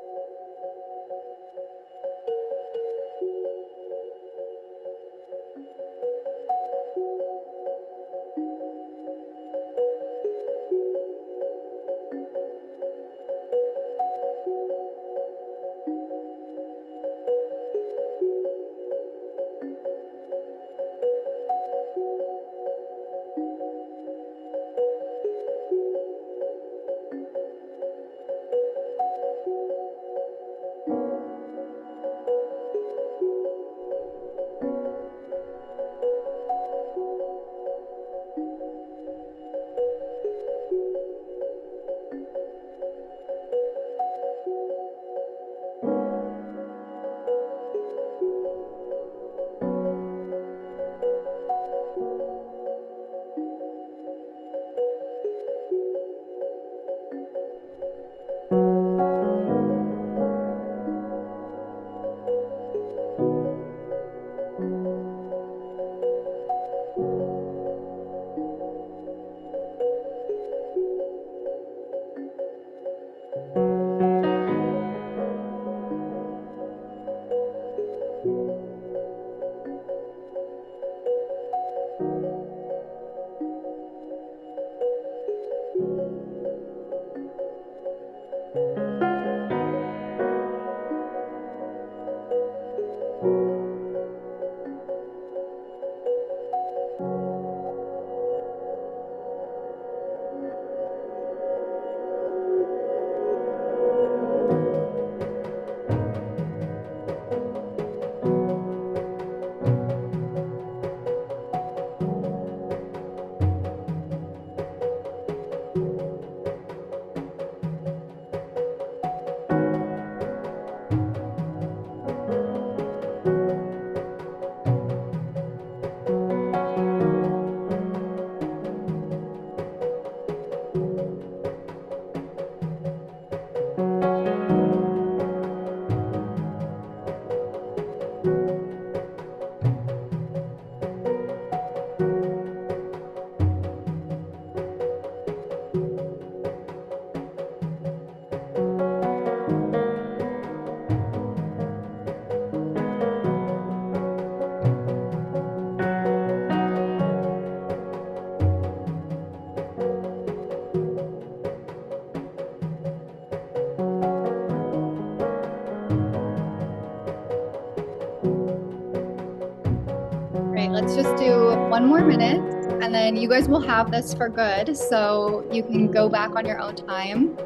let's do 1 more minute and then you guys will have this for good. So you can go back on your own time.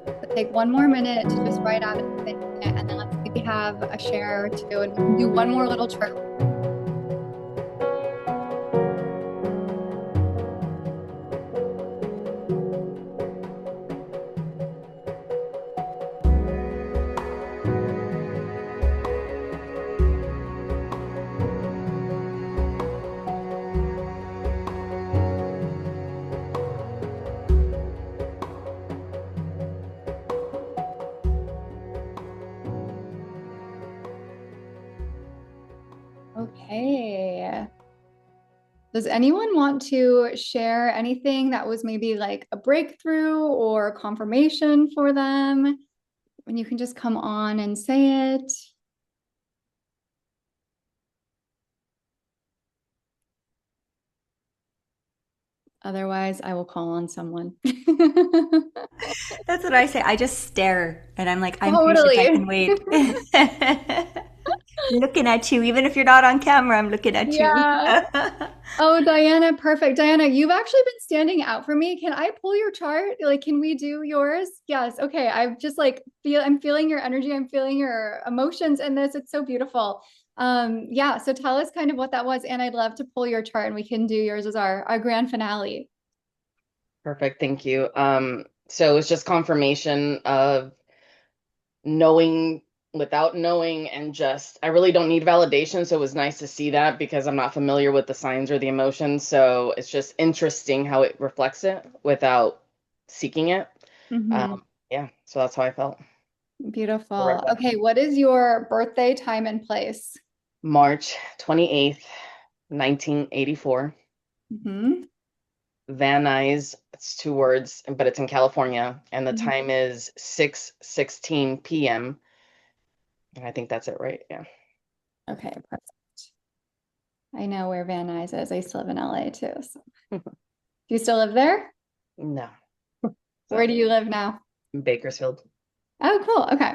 But take 1 more minute to just write out everything, and then let's maybe have a share or two and we can do one more little chart. Okay. Does anyone want to share anything that was maybe like a breakthrough or confirmation for them? And you can just come on and say it. Otherwise, I will call on someone. That's what I say. I just stare and I'm like, I'm Totally. patient. I can wait. Looking at you, even if you're not on camera, I'm looking at Yeah. you. Oh, Diana, perfect. Diana, you've actually been standing out for me. Can I pull your chart? Like, can we do yours? Yes. Okay. I've just like I'm feeling your energy. I'm feeling your emotions in this. It's so beautiful. Yeah. So tell us kind of what that was. And I'd love to pull your chart and we can do yours as our grand finale. Perfect. Thank you. So it's just confirmation of knowing without knowing, and just I really don't need validation. So it was nice to see that because I'm not familiar with the signs or the emotions. So it's just interesting how it reflects it without seeking it. Mhm. Yeah, so that's how I felt. Beautiful. Okay. What is your birthday, time, and place? March 28th, 1984. Mhm. Van Nuys, it's 2 words, but it's in California, and the Mhm. time is 6:16 p.m. And I think that's it, right? Yeah. Okay. Perfect. I know where Van Nuys is. I used to live in LA too. So. Do you still live there? No. Where do you live now? Bakersfield. Oh, cool. Okay.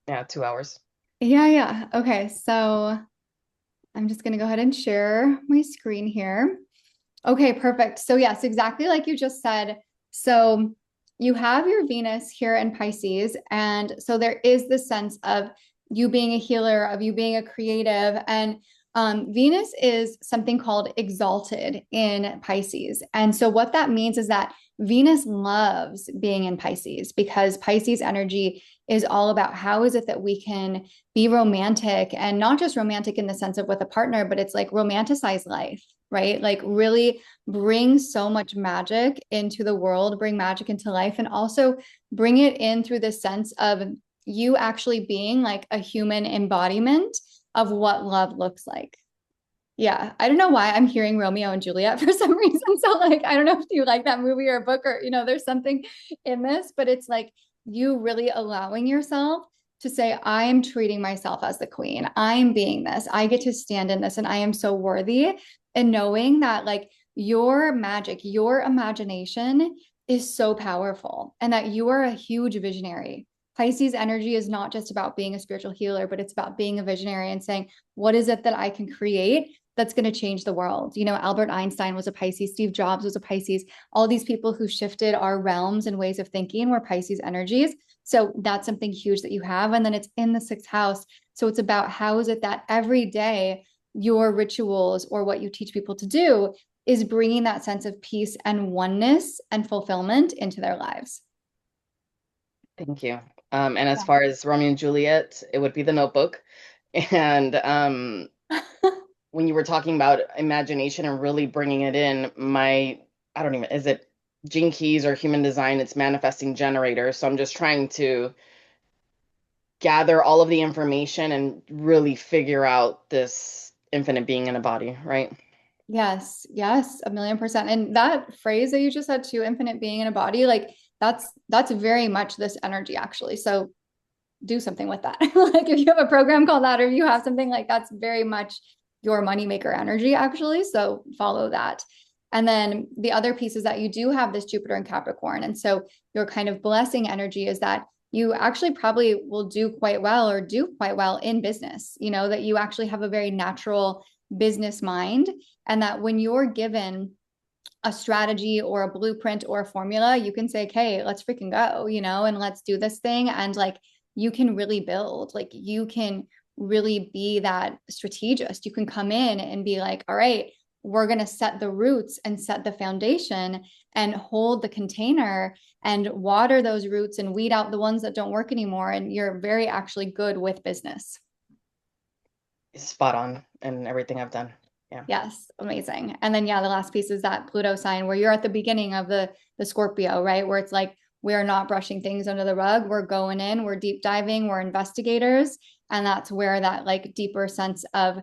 Yeah, 2 hours. Yeah, yeah. Okay. So I'm just going to go ahead and share my screen here. Okay, perfect. So yes, exactly like you just said. So you have your Venus here in Pisces. And so there is this sense of you being a healer, of you being a creative. And Venus is something called exalted in Pisces. And so what that means is that Venus loves being in Pisces because Pisces energy is all about how is it that we can be romantic, and not just romantic in the sense of with a partner, but it's like romanticize life, right? Like really bring so much magic into the world, bring magic into life, and also bring it in through the sense of you actually being like a human embodiment of what love looks like. Yeah, I don't know why I'm hearing Romeo and Juliet for some reason. So like, I don't know if you like that movie or book, or, there's something in this, but it's like you really allowing yourself to say, I am treating myself as the queen. I'm being this. I get to stand in this and I am so worthy. And knowing that like your magic, your imagination is so powerful and that you are a huge visionary. Pisces energy is not just about being a spiritual healer, but it's about being a visionary and saying, what is it that I can create that's going to change the world? Albert Einstein was a Pisces, Steve Jobs was a Pisces. All these people who shifted our realms and ways of thinking were Pisces energies. So that's something huge that you have. And then it's in the 6th house. So it's about how is it that every day your rituals or what you teach people to do is bringing that sense of peace and oneness and fulfillment into their lives. Thank you. And as far as Romeo and Juliet, it would be The Notebook. And when you were talking about imagination and really bringing it in, is it Gene Keys or Human Design? It's manifesting generator. So I'm just trying to gather all of the information and really figure out this infinite being in a body, right? Yes, 1,000,000%. And that phrase that you just said too, infinite being in a body, like that's very much this energy actually. So do something with that. Like if you have a program called that, or if you have something like that's very much your moneymaker energy actually. So follow that. And then the other piece is that you do have this Jupiter and Capricorn. And so your kind of blessing energy is that you actually probably will do quite well or do quite well in business, that you actually have a very natural business mind, and that when you're given a strategy or a blueprint or a formula, you can say, okay, let's freaking go, and let's do this thing. And like, you can really build, like, you can really be that strategist. You can come in and be like, all right, we're going to set the roots and set the foundation and hold the container and water those roots and weed out the ones that don't work anymore. And you're very actually good with business. Spot on in everything I've done. Yeah. Yes, amazing. And then, yeah, the last piece is that Pluto sign where you're at the beginning of the Scorpio, right? Where it's like, we're not brushing things under the rug. We're going in, we're deep diving, we're investigators. And that's where that like deeper sense of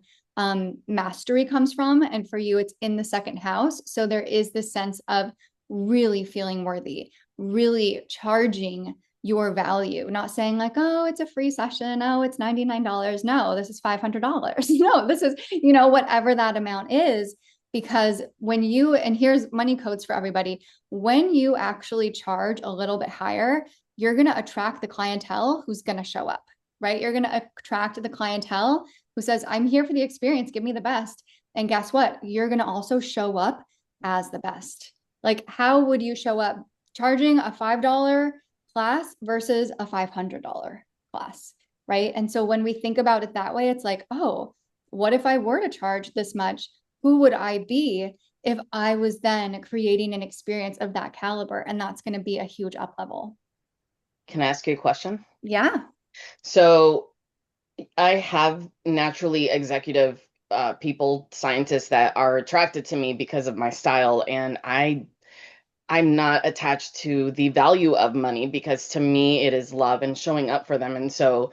mastery comes from. And for you, it's in the second house. So there is this sense of really feeling worthy, really charging your value, not saying like, oh, it's a free session. Oh, it's $99. No, this is $500. No, this is, whatever that amount is, because when you, and here's money codes for everybody, when you actually charge a little bit higher, you're going to attract the clientele who's going to show up, right? You're going to attract the clientele who says, I'm here for the experience. Give me the best. And guess what? You're going to also show up as the best. Like, how would you show up charging a $5 class versus a $500 class, right? And so when we think about it that way, it's like, oh, what if I were to charge this much? Who would I be if I was then creating an experience of that caliber? And that's going to be a huge up level. Can I ask you a question? Yeah. So I have naturally executive people, scientists that are attracted to me because of my style, and I'm not attached to the value of money because to me it is love and showing up for them. And so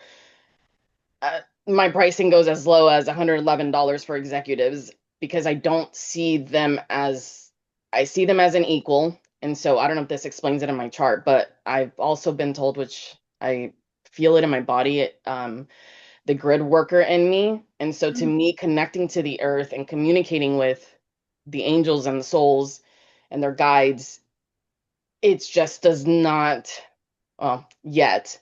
my pricing goes as low as $111 for executives because I don't see them as, I see them as an equal. And so I don't know if this explains it in my chart, but I've also been told, which I feel it in my body, the grid worker in me. And so to me, connecting to the earth and communicating with the angels and the souls and their guides, it just does not yet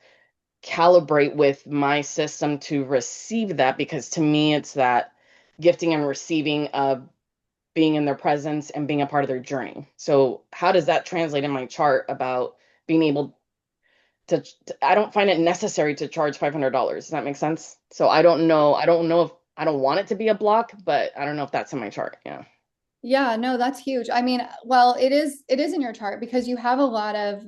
calibrate with my system to receive that, because to me it's that gifting and receiving of being in their presence and being a part of their journey. So how does that translate in my chart about being able to I don't find it necessary to charge $500. Does that make sense? So I don't know if I don't want it to be a block, but I don't know if that's in my chart. Yeah. Yeah, no, that's huge. I mean, well, it is in your chart because you have a lot of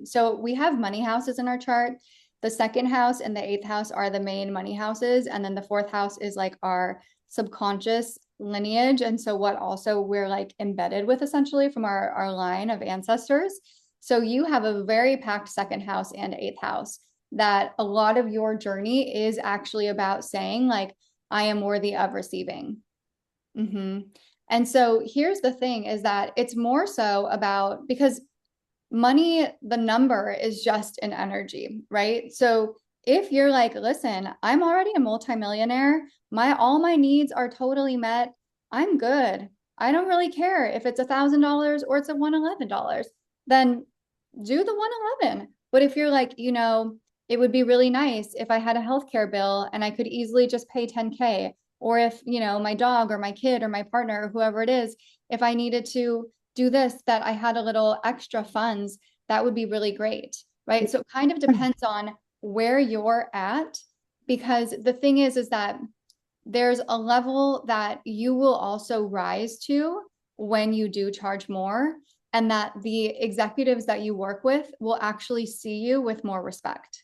so we have money houses in our chart. The second house and the eighth house are the main money houses, and then the fourth house is like our subconscious lineage. And so what also we're like embedded with essentially from our line of ancestors. So you have a very packed second house and eighth house that a lot of your journey is actually about saying like, I am worthy of receiving. And so here's the thing is that it's more so about, because money, the number is just an energy, right? So if you're like, listen, I'm already a multimillionaire, all my needs are totally met, I'm good. I don't really care if it's $1,000 or it's a $111, then do the 111. But if you're like, it would be really nice if I had a healthcare bill and I could easily just pay 10K, or if, my dog or my kid or my partner or whoever it is, if I needed to do this, that I had a little extra funds, that would be really great, right? So it kind of depends on where you're at, because the thing is that there's a level that you will also rise to when you do charge more, and that the executives that you work with will actually see you with more respect.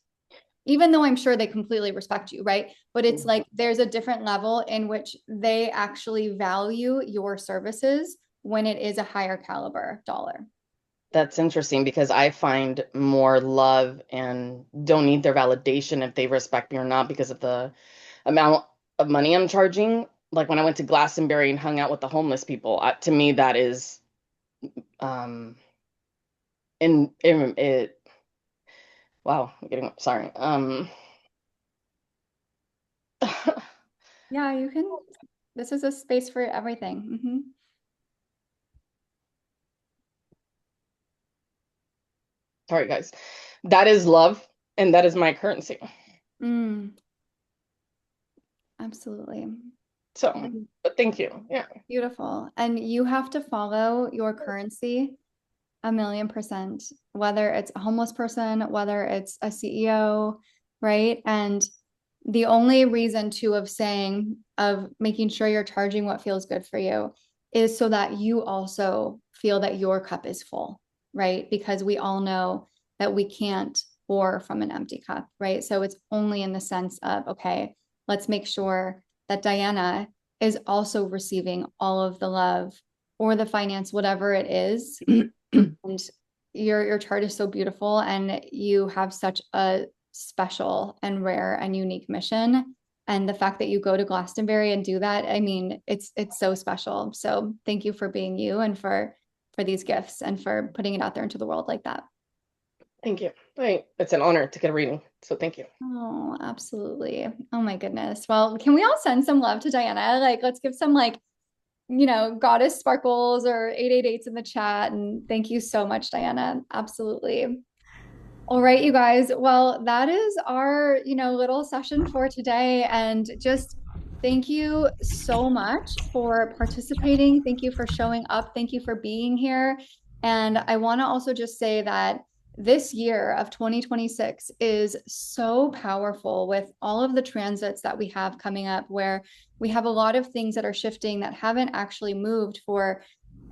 Even though I'm sure they completely respect you, right? But it's like there's a different level in which they actually value your services when it is a higher caliber dollar. That's interesting because I find more love and don't need their validation if they respect me or not because of the amount of money I'm charging. Like when I went to Glastonbury and hung out with the homeless people, to me that is in it. Wow, I'm getting sorry. Yeah, you can. This is a space for everything. Sorry, guys. That is love, and that is my currency. Absolutely. So, but thank you. Yeah. Beautiful. And you have to follow your currency 1,000,000%, whether it's a homeless person, whether it's a CEO, right? And the only reason too of making sure you're charging what feels good for you is so that you also feel that your cup is full, right? Because we all know that we can't pour from an empty cup, right? So it's only in the sense of, okay, let's make sure that Diana is also receiving all of the love or the finance, whatever it is. And your chart is so beautiful, and you have such a special and rare and unique mission. And the fact that you go to Glastonbury and do that, I mean, it's so special. So thank you for being you and for these gifts and for putting it out there into the world like that. Thank you. It's an honor to get a reading. So thank you. Oh, absolutely. Oh my goodness. Well, can we all send some love to Diana? Like, let's give some goddess sparkles or 888s in the chat. And thank you so much, Diana. Absolutely. All right, you guys. Well, that is our, little session for today. And just thank you so much for participating. Thank you for showing up. Thank you for being here. And I want to also just say that this year of 2026 is so powerful with all of the transits that we have coming up, where we have a lot of things that are shifting that haven't actually moved for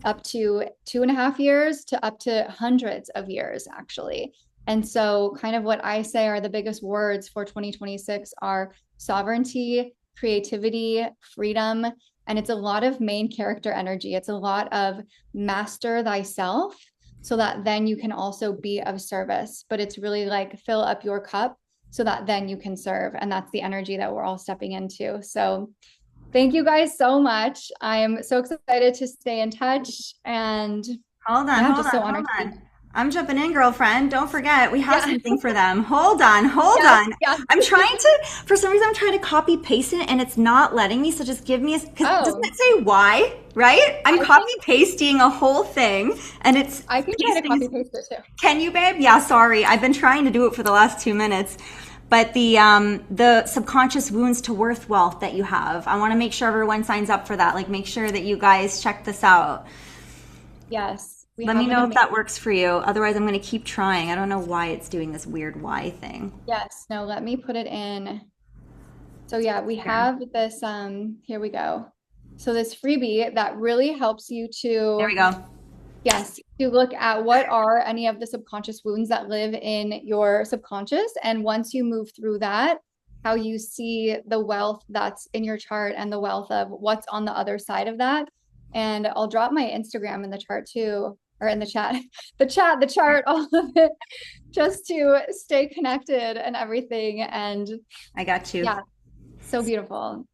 up to 2.5 years to up to hundreds of years, actually. And so kind of what I say are the biggest words for 2026 are sovereignty, creativity, freedom, and it's a lot of main character energy. It's a lot of master thyself so that then you can also be of service. But it's really like fill up your cup so that then you can serve. And that's the energy that we're all stepping into. So thank you guys so much. I am so excited to stay in touch, and hold on. I'm jumping in, girlfriend. Don't forget, we have something for them. Hold on. Yes. I'm trying to, for some reason, I'm trying to copy paste it and it's not letting me. So just give me doesn't it say why, right? I'm copy pasting a whole thing and I can try to copy paste it too. Can you, babe? Yeah, sorry. I've been trying to do it for the last 2 minutes. But the subconscious wounds to worth wealth that you have, I want to make sure everyone signs up for that. Like, make sure that you guys check this out. Yes. Let me know if that works for you. Otherwise, I'm going to keep trying. I don't know why it's doing this weird why thing. Yes. No, let me put it in. So yeah, we have this, here we go. So this freebie that really helps you to, there we go. Yes, to look at what are any of the subconscious wounds that live in your subconscious. And once you move through that, how you see the wealth that's in your chart and the wealth of what's on the other side of that. And I'll drop my Instagram in the chart too, or in the chat, the chart, all of it, just to stay connected and everything. And I got you. Yeah, so beautiful.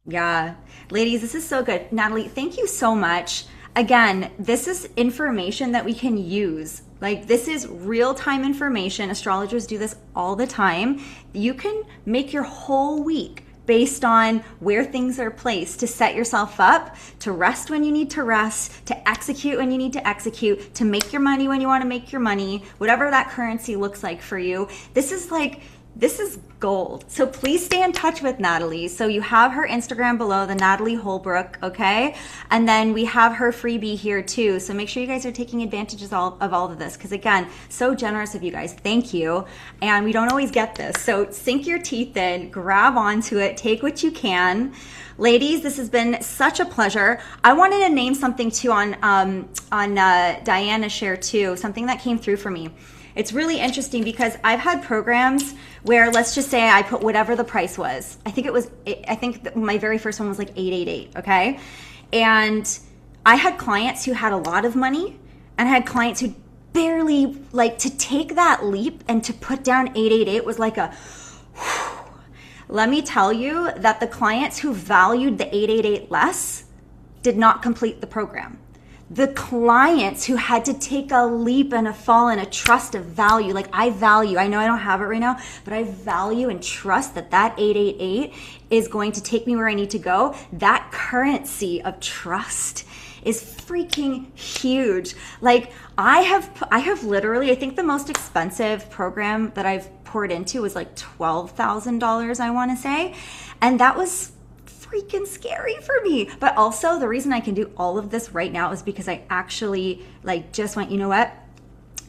Yeah. Ladies, this is so good. Natalie, thank you so much. Again, this is information that we can use. Like, this is real-time information. Astrologers do this all the time. You can make your whole week based on where things are placed to set yourself up to rest when you need to rest, to execute when you need to execute, to make your money when you want to make your money, whatever that currency looks like for you. This is gold. So please stay in touch with Natalie. So you have her Instagram below, the Natalie Holbrook, okay? And then we have her freebie here too. So make sure you guys are taking advantage of all of this, because again, so generous of you guys. Thank you. And we don't always get this. So sink your teeth in, grab onto it, take what you can. Ladies, this has been such a pleasure. I wanted to name something too on Diana's share too, something that came through for me. It's really interesting because I've had programs where, let's just say I put whatever the price was. I think my very first one was like $888, okay? And I had clients who had a lot of money and I had clients who barely, like, to take that leap and to put down 888 was like a whew. Let me tell you that the clients who valued the 888 less did not complete the program. The clients who had to take a leap and a fall and a trust of value, like I know I don't have it right now, but I value and trust that 888 is going to take me where I need to go. That currency of trust is freaking huge. Like I have literally, I think the most expensive program that I've poured into was like $12,000, I want to say. And that was freaking scary for me. But also the reason I can do all of this right now is because I actually like just went, you know what?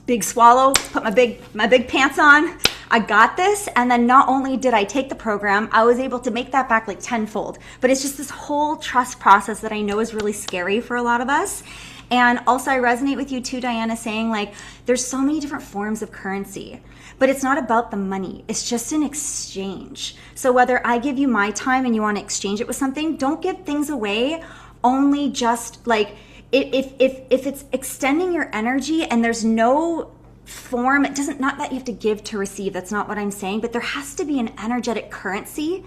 Big swallow, put my big pants on. I got this. And then not only did I take the program, I was able to make that back like tenfold. But it's just this whole trust process that I know is really scary for a lot of us. And also I resonate with you too, Diana, saying like, there's so many different forms of currency, but it's not about the money. It's just an exchange. So whether I give you my time and you want to exchange it with something, don't give things away only just like, if it's extending your energy and there's no form, it doesn't, not that you have to give to receive, that's not what I'm saying, but there has to be an energetic currency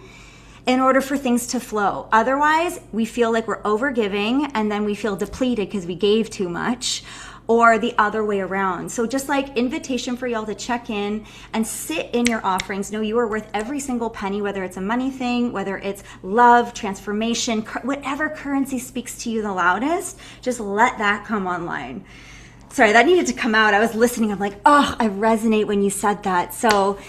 in order for things to flow. Otherwise, we feel like we're overgiving and then we feel depleted because we gave too much, or the other way around. So just like invitation for y'all to check in and sit in your offerings. Know you are worth every single penny, whether it's a money thing, whether it's love, transformation, whatever currency speaks to you the loudest, just let that come online. Sorry, that needed to come out. I was listening. I'm like, oh, I resonate when you said that. So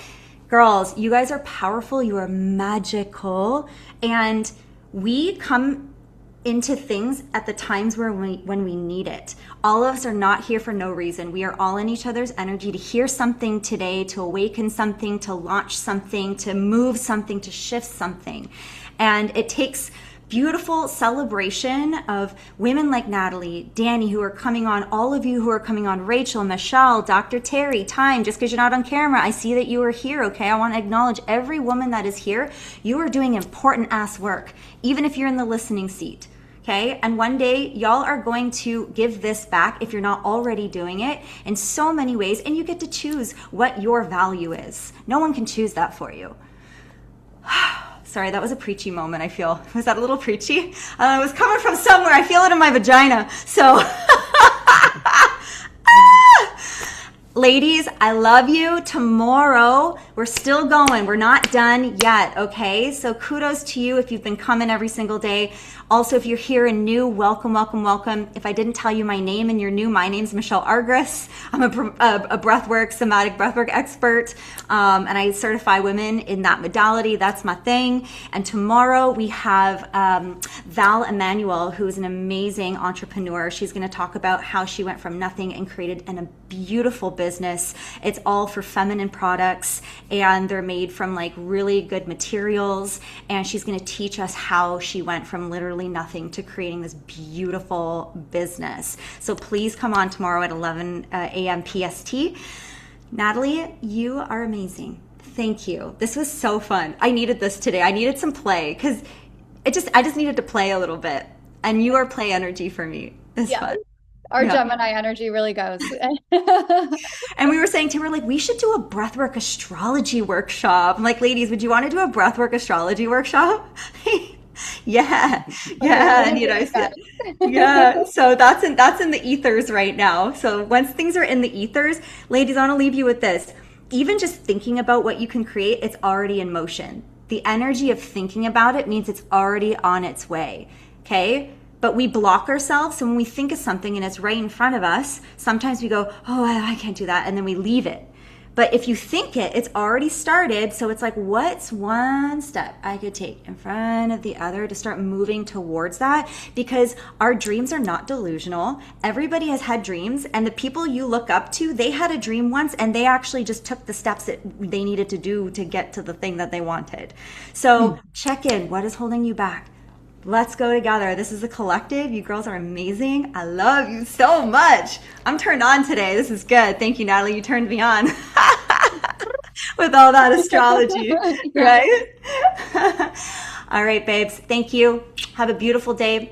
girls, you guys are powerful. You are magical. And we come into things at the times where when we need it. All of us are not here for no reason. We are all in each other's energy to hear something today, to awaken something, to launch something, to move something, to shift something. And it takes beautiful celebration of women like Natalie, Danny, who are coming on, all of you who are coming on, Rachel, Michelle, Dr. Terry, Time, just because you're not on camera, I see that you are here, okay? I want to acknowledge every woman that is here. You are doing important ass work, even if you're in the listening seat, okay? And one day, y'all are going to give this back if you're not already doing it in so many ways, and you get to choose what your value is. No one can choose that for you. Sorry, that was a preachy moment, I feel. Was that a little preachy? It was coming from somewhere. I feel it in my vagina. So, ladies, I love you. Tomorrow, we're still going. We're not done yet, okay? So kudos to you if you've been coming every single day. Also, if you're here and new, welcome, welcome, welcome. If I didn't tell you my name and you're new, my name's Michelle Argris. I'm a breathwork, somatic breathwork expert, and I certify women in that modality. That's my thing. And tomorrow we have Val Emanuel, who is an amazing entrepreneur. She's going to talk about how she went from nothing and created a beautiful business. It's all for feminine products, and they're made from like really good materials. And she's going to teach us how she went from literally nothing to creating this beautiful business. So please come on tomorrow at 11 a.m. PST. Natalie, you are amazing. Thank you. This was so fun. I needed this today. I needed some play because I just needed to play a little bit. And you are play energy for me. It's fun. Our Gemini energy really goes. And we were saying to her, like, we should do a breathwork astrology workshop. I'm like, ladies, would you want to do a breathwork astrology workshop? Yeah. And you know, yeah. So that's in the ethers right now. So once things are in the ethers, ladies, I want to leave you with this. Even just thinking about what you can create, it's already in motion. The energy of thinking about it means it's already on its way. Okay? But we block ourselves. So when we think of something and it's right in front of us, sometimes we go, oh, I can't do that. And then we leave it. But if you think it, it's already started. So it's like, what's one step I could take in front of the other to start moving towards that? Because our dreams are not delusional. Everybody has had dreams. And the people you look up to, they had a dream once and they actually just took the steps that they needed to do to get to the thing that they wanted. So check in. What is holding you back? Let's go together. This is a collective. You girls are amazing. I love you so much. I'm turned on today. This is good. Thank you, Natalie. You turned me on with all that astrology, right? All right, babes. Thank you. Have a beautiful day.